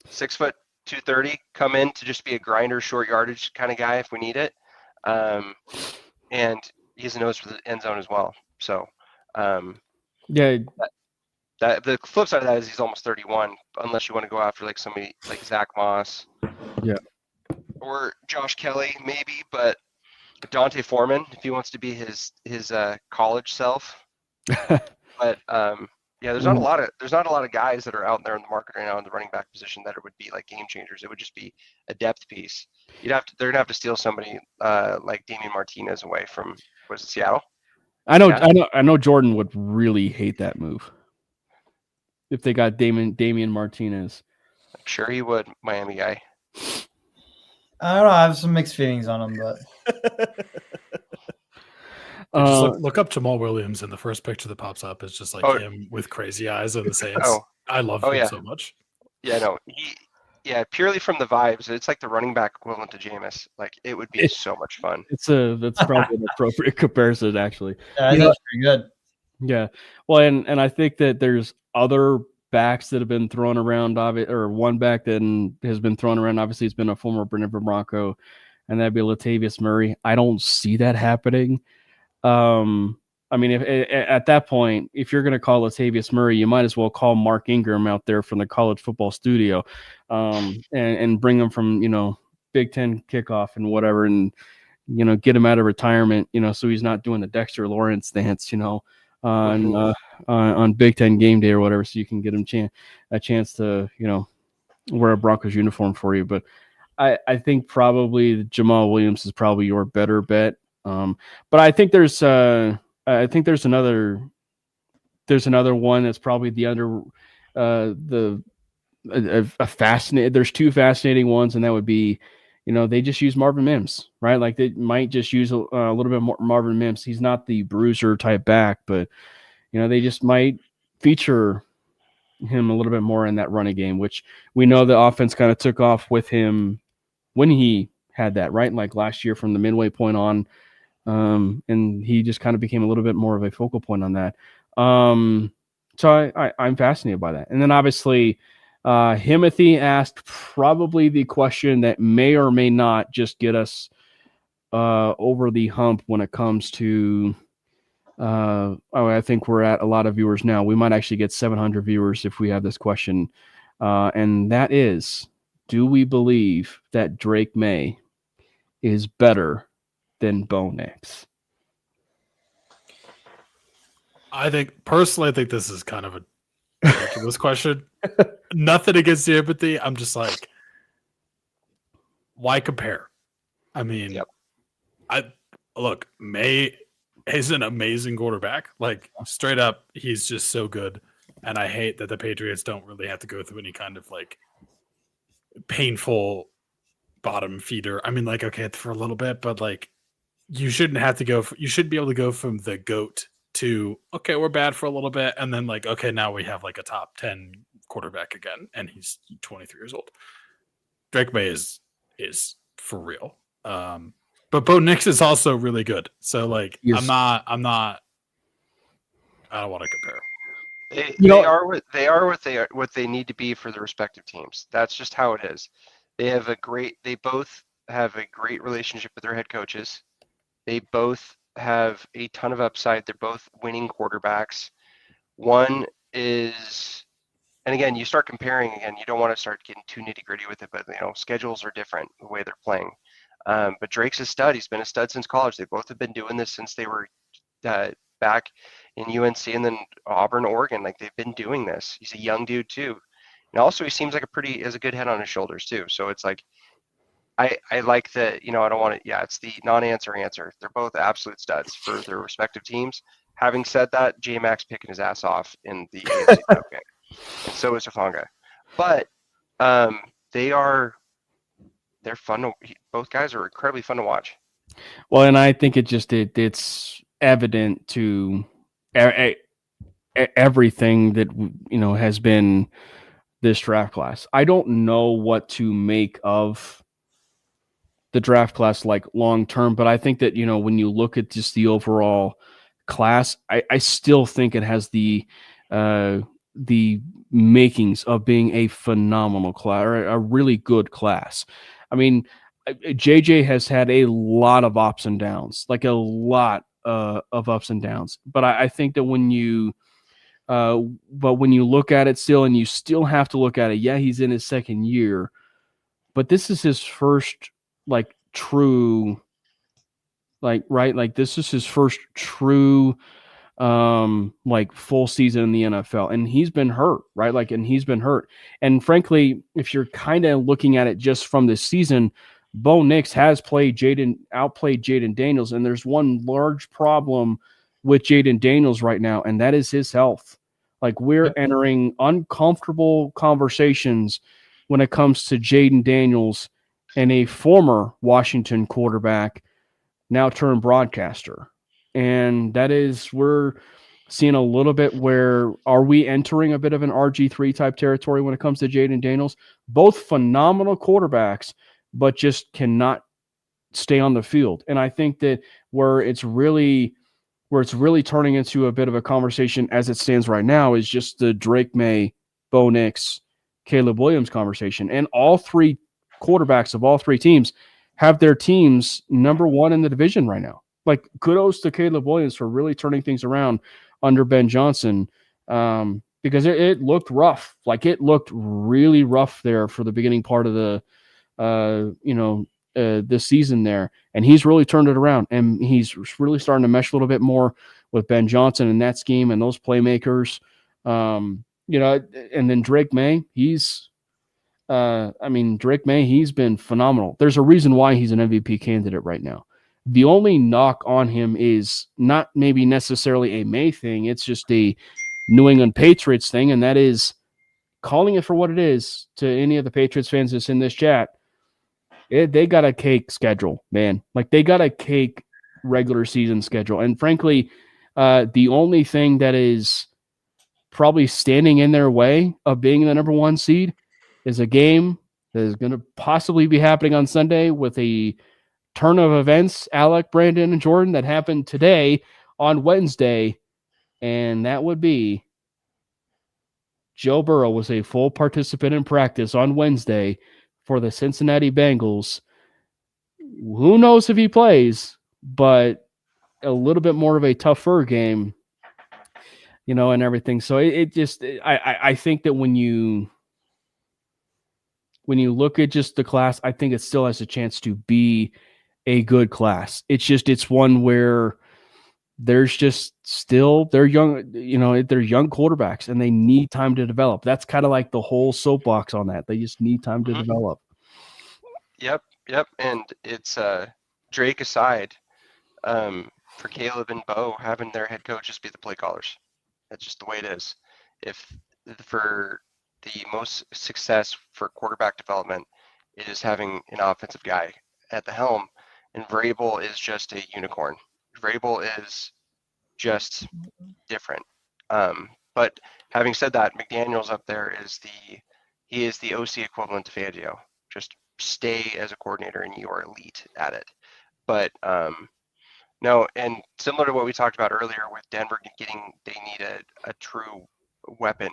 6 foot 230, come in to just be a grinder, short yardage kind of guy if we need it. And he has a nose for the end zone as well. So, yeah. That the flip side of that is he's almost 31, unless you want to go after like somebody like Zach Moss. Yeah. Or Josh Kelly, maybe, but Dante Foreman, if he wants to be his college self. But Yeah, there's not a lot of guys that are out there in the market right now in the running back position that would be like game changers. It would just be a depth piece. They're gonna have to steal somebody like Damian Martinez away from was it Seattle? I know, Yeah. I know. Jordan would really hate that move if they got Damian Martinez. I'm sure he would, Miami guy. I don't know. I have some mixed feelings on him, but Just look up Jamal Williams, and the first picture that pops up is just like him with crazy eyes and the Saints. I love him so much. Yeah, no, purely from the vibes, it's like the running back equivalent to Jameis. Like it would be so much fun. That's probably an appropriate comparison, actually. yeah, that's pretty good. Yeah, well, and I think that there's other backs that have been thrown around, or one back that has been thrown around. Obviously, it's been a former Denver Bronco, and that'd be Latavius Murray. I don't see that happening. I mean, if at that point, if you're going to call Latavius Murray, you might as well call Mark Ingram out there from the college football studio, and bring him from Big Ten kickoff and whatever, and get him out of retirement, so he's not doing the Dexter Lawrence dance, on Big Ten game day or whatever, so you can get him a chance to wear a Broncos uniform for you. But I think probably Jamal Williams is probably your better bet. But I think there's another one that's probably there's two fascinating ones, and that would be, they just use Marvin Mims, right? Like they might just use a little bit more Marvin Mims. He's not the bruiser type back, but they just might feature him a little bit more in that running game, which we know the offense kind of took off with him when he had that, right? Like last year from the midway point on. And he just kind of became a little bit more of a focal point on that. So I'm fascinated by that. And then obviously, Himothy asked probably the question that may or may not just get us over the hump when it comes to I think we're at a lot of viewers now. We might actually get 700 viewers if we have this question. And that is, do we believe that Drake May is better than Bo Nix? I think this is kind of a ridiculous question. Nothing against the empathy. I'm just like, why compare? I mean, look, May is an amazing quarterback. Like straight up, he's just so good. And I hate that the Patriots don't really have to go through any kind of like painful bottom feeder. I mean, like, okay, for a little bit, but like, you shouldn't have to you should be able to go from the GOAT to, okay, we're bad for a little bit. And then like, okay, now we have like a top 10 quarterback again. And he's 23 years old. Drake May is for real. But Bo Nix is also really good. So like, I don't want to compare. They are what they need to be for the respective teams. That's just how it is. They both have a great relationship with their head coaches. They both have a ton of upside. They're both winning quarterbacks. One is, and again, you start comparing again, you don't want to start getting too nitty gritty with it, but schedules are different the way they're playing. But Drake's a stud. He's been a stud since college. They both have been doing this since they were back in UNC and then Auburn, Oregon. Like they've been doing this. He's a young dude too. And also he seems like has a good head on his shoulders too. So it's like, I like that, I don't want to, it's the non-answer answer. They're both absolute studs for their respective teams. Having said that, J-Max picking his ass off in the AFC Cup game. And so is Hufanga. But they're fun both guys are incredibly fun to watch. Well, and I think it's evident to everything that, has been this draft class. I don't know what to make of the draft class like long term, but I think that when you look at just the overall class, I still think it has the makings of being a phenomenal class, or a really good class. I mean, JJ has had a lot of ups and downs, like a lot of ups and downs. But I think that when you look at it still, and you still have to look at it, he's in his second year, but this is his first true this is his first true like full season in the NFL, and he's been hurt, right? And frankly, if you're kind of looking at it just from this season, Bo Nix has outplayed Jaden Daniels, and there's one large problem with Jaden Daniels right now, and that is his health. Like, we're entering uncomfortable conversations when it comes to Jaden Daniels and a former Washington quarterback, now turned broadcaster. And that is, we're seeing a little bit where are we entering a bit of an RG3 type territory when it comes to Jaden Daniels? Both phenomenal quarterbacks, but just cannot stay on the field. And I think that where it's really turning into a bit of a conversation as it stands right now is just the Drake May, Bo Nix, Caleb Williams conversation. And all three quarterbacks of all three teams have their teams number one in the division right now. Like, kudos to Caleb Williams for really turning things around under Ben Johnson, because it looked rough. Like, it looked really rough there for the beginning part of the, this season there. And he's really turned it around, and he's really starting to mesh a little bit more with Ben Johnson and that scheme and those playmakers. And then Drake May, he's been phenomenal. There's a reason why he's an MVP candidate right now. The only knock on him is not maybe necessarily a May thing. It's just a New England Patriots thing, and that is calling it for what it is. To any of the Patriots fans that's in this chat, they got a cake schedule, man. Like, they got a cake regular season schedule. And frankly, the only thing that is probably standing in their way of being the number one seed is a game that is going to possibly be happening on Sunday with a turn of events, Alec, Brandon, and Jordan, that happened today on Wednesday, and that would be Joe Burrow was a full participant in practice on Wednesday for the Cincinnati Bengals. Who knows if he plays, but a little bit more of a tougher game, and everything. So I think that when you look at just the class, I think it still has a chance to be a good class. It's one where there's just still, they're young, they're young quarterbacks and they need time to develop. That's kind of like the whole soapbox on that. They just need time to develop. Yep. And it's Drake aside, for Caleb and Bo, having their head coaches be the play callers. That's just the way it is. If for the most success for quarterback development is having an offensive guy at the helm, and Vrabel is just a unicorn. Vrabel is just different. But having said that, McDaniels up there is the OC equivalent to Fangio. Just stay as a coordinator and you are elite at it. But no, and similar to what we talked about earlier with Denver they need a true weapon.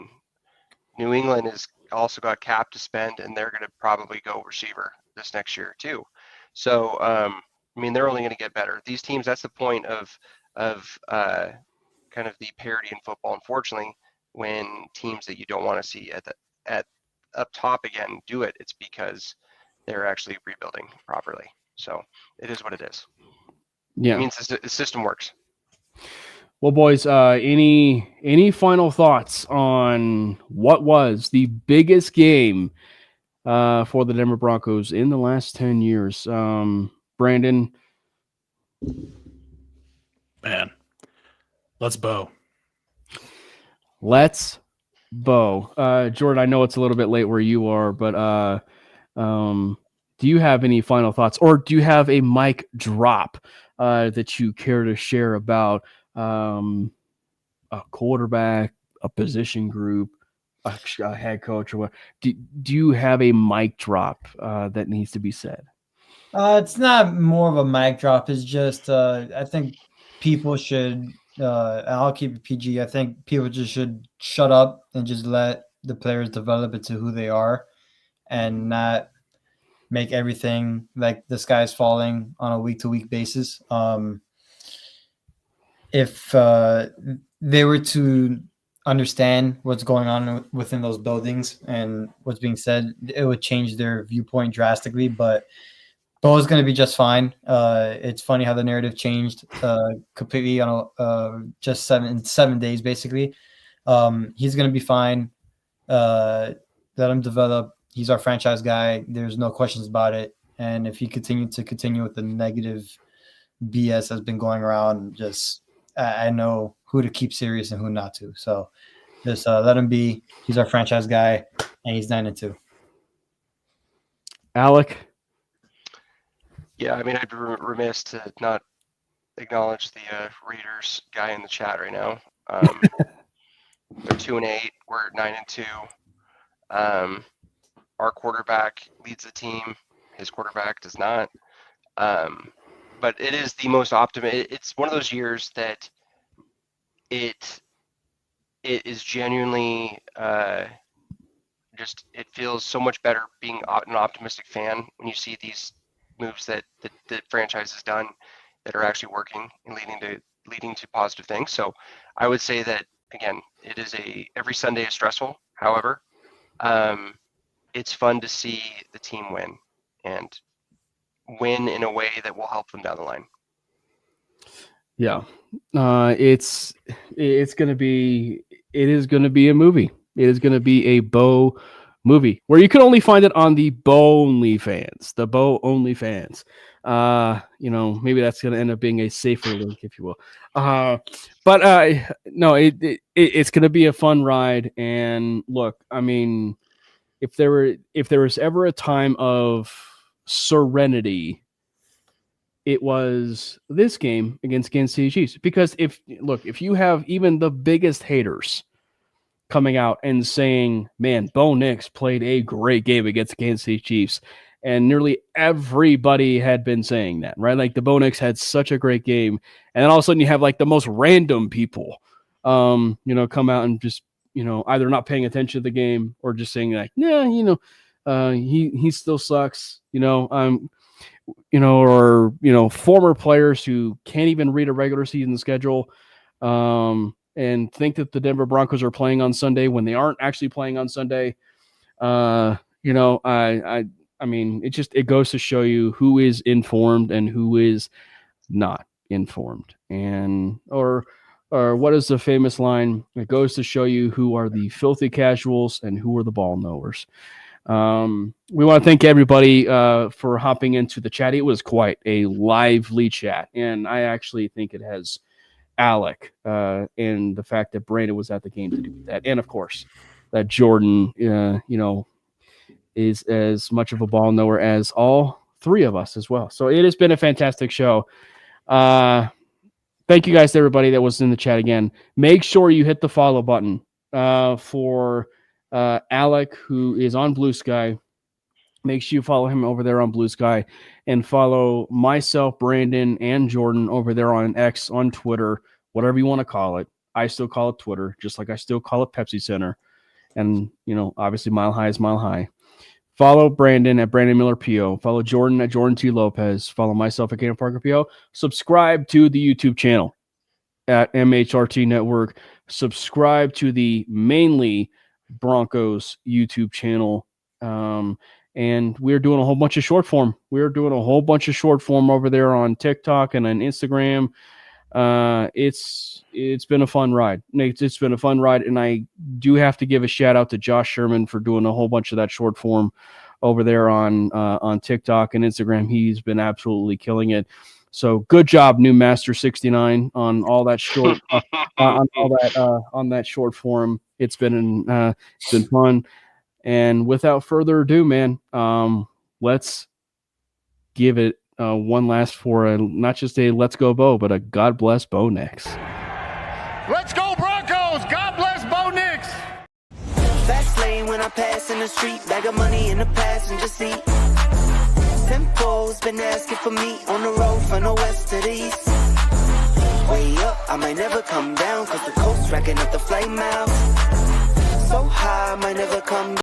New England has also got cap to spend, and they're going to probably go receiver this next year too. So, they're only going to get better. These teams, that's the point of kind of the parity in football. Unfortunately, when teams that you don't want to see at up top again do it, it's because they're actually rebuilding properly. So it is what it is. Yeah, it means the system works. Well, boys, any final thoughts on what was the biggest game for the Denver Broncos in the last 10 years? Brandon? Man, let's Bo. Let's Bo. Jordan, I know it's a little bit late where you are, but do you have any final thoughts, or do you have a mic drop that you care to share about a quarterback, a position group, a head coach, or what? Do you have a mic drop that needs to be said? It's not more of a mic drop. It's just I think people should. I'll keep it PG. I think people just should shut up and just let the players develop into who they are, and not make everything like the sky's falling on a week-to-week basis. If they were to understand what's going on within those buildings and what's being said, it would change their viewpoint drastically. But Bo is going to be just fine. It's funny how the narrative changed completely on just 7 days, basically. He's going to be fine. Let him develop. He's our franchise guy. There's no questions about it. And if he continue with the negative BS that's been going around, just I know who to keep serious and who not to. So just let him be. He's our franchise guy, and he's 9-2. Alec? Yeah, I mean, I'd be remiss to not acknowledge the Raiders guy in the chat right now. They're 2-8. We're 9-2. Our quarterback leads the team. His quarterback does not. But it is the most optimistic. It's one of those years that it is genuinely just, it feels so much better being an optimistic fan when you see these moves that the franchise has done that are actually working and leading to positive things. So I would say that, again, it is every Sunday is stressful. However, it's fun to see the team win and win in a way that will help them down the line. Yeah. It is going to be a movie. It is going to be a Bo movie where you can only find it on the Bo OnlyFans, maybe that's going to end up being a safer link, if you will. But no, it's going to be a fun ride. And look, I mean, if there was ever a time of serenity, it was this game against Kansas City Chiefs. Because if you have even the biggest haters coming out and saying, man, Bo Nix played a great game against the Kansas City Chiefs, and nearly everybody had been saying that, right? Like the Bo Nix had such a great game, and then all of a sudden you have like the most random people, come out and just, either not paying attention to the game or just saying like, yeah, he still sucks, or former players who can't even read a regular season schedule, and think that the Denver Broncos are playing on Sunday when they aren't actually playing on Sunday. I mean, it goes to show you who is informed and who is not informed. And, or what is the famous line? It goes to show you who are the filthy casuals and who are the ball knowers. We want to thank everybody for hopping into the chat. It was quite a lively chat, and I actually think it has Alec and the fact that Brandon was at the game to do that, and of course that Jordan is as much of a ball knower as all three of us as well. So it has been a fantastic show. Thank you guys to everybody that was in the chat again. Make sure you hit the follow button for Alec, who is on Blue Sky. Make sure you follow him over there on Blue Sky, and follow myself, Brandon, and Jordan over there on X, on Twitter, whatever you want to call it. I still call it Twitter, just like I still call it Pepsi Center. And, obviously Mile High is Mile High. Follow Brandon at Brandon Miller PO. Follow Jordan at Jordan T. Lopez. Follow myself at Cam Parker PO. Subscribe to the YouTube channel at MHRT Network. Subscribe to the mainly Broncos YouTube channel. And we're doing a whole bunch of short form. We're doing a whole bunch of short form over there on TikTok and on Instagram. It's been a fun ride. It's been a fun ride, and I do have to give a shout out to Josh Sherman for doing a whole bunch of that short form over there on TikTok and Instagram. He's been absolutely killing it. So good job, New Master 69, on all that short on that short form. It's been fun. And without further ado, man, let's give it one last for not just a let's go Bo, but a God bless Bo Nix. Let's go Broncos! God bless Bo Nix! Fast lane when I pass in the street, bag of money in the passenger seat. Tempo's been asking for me on the road from the west to the east. Way up, I might never come down, cause the coast's racking up the flame out. So high, I might never come down.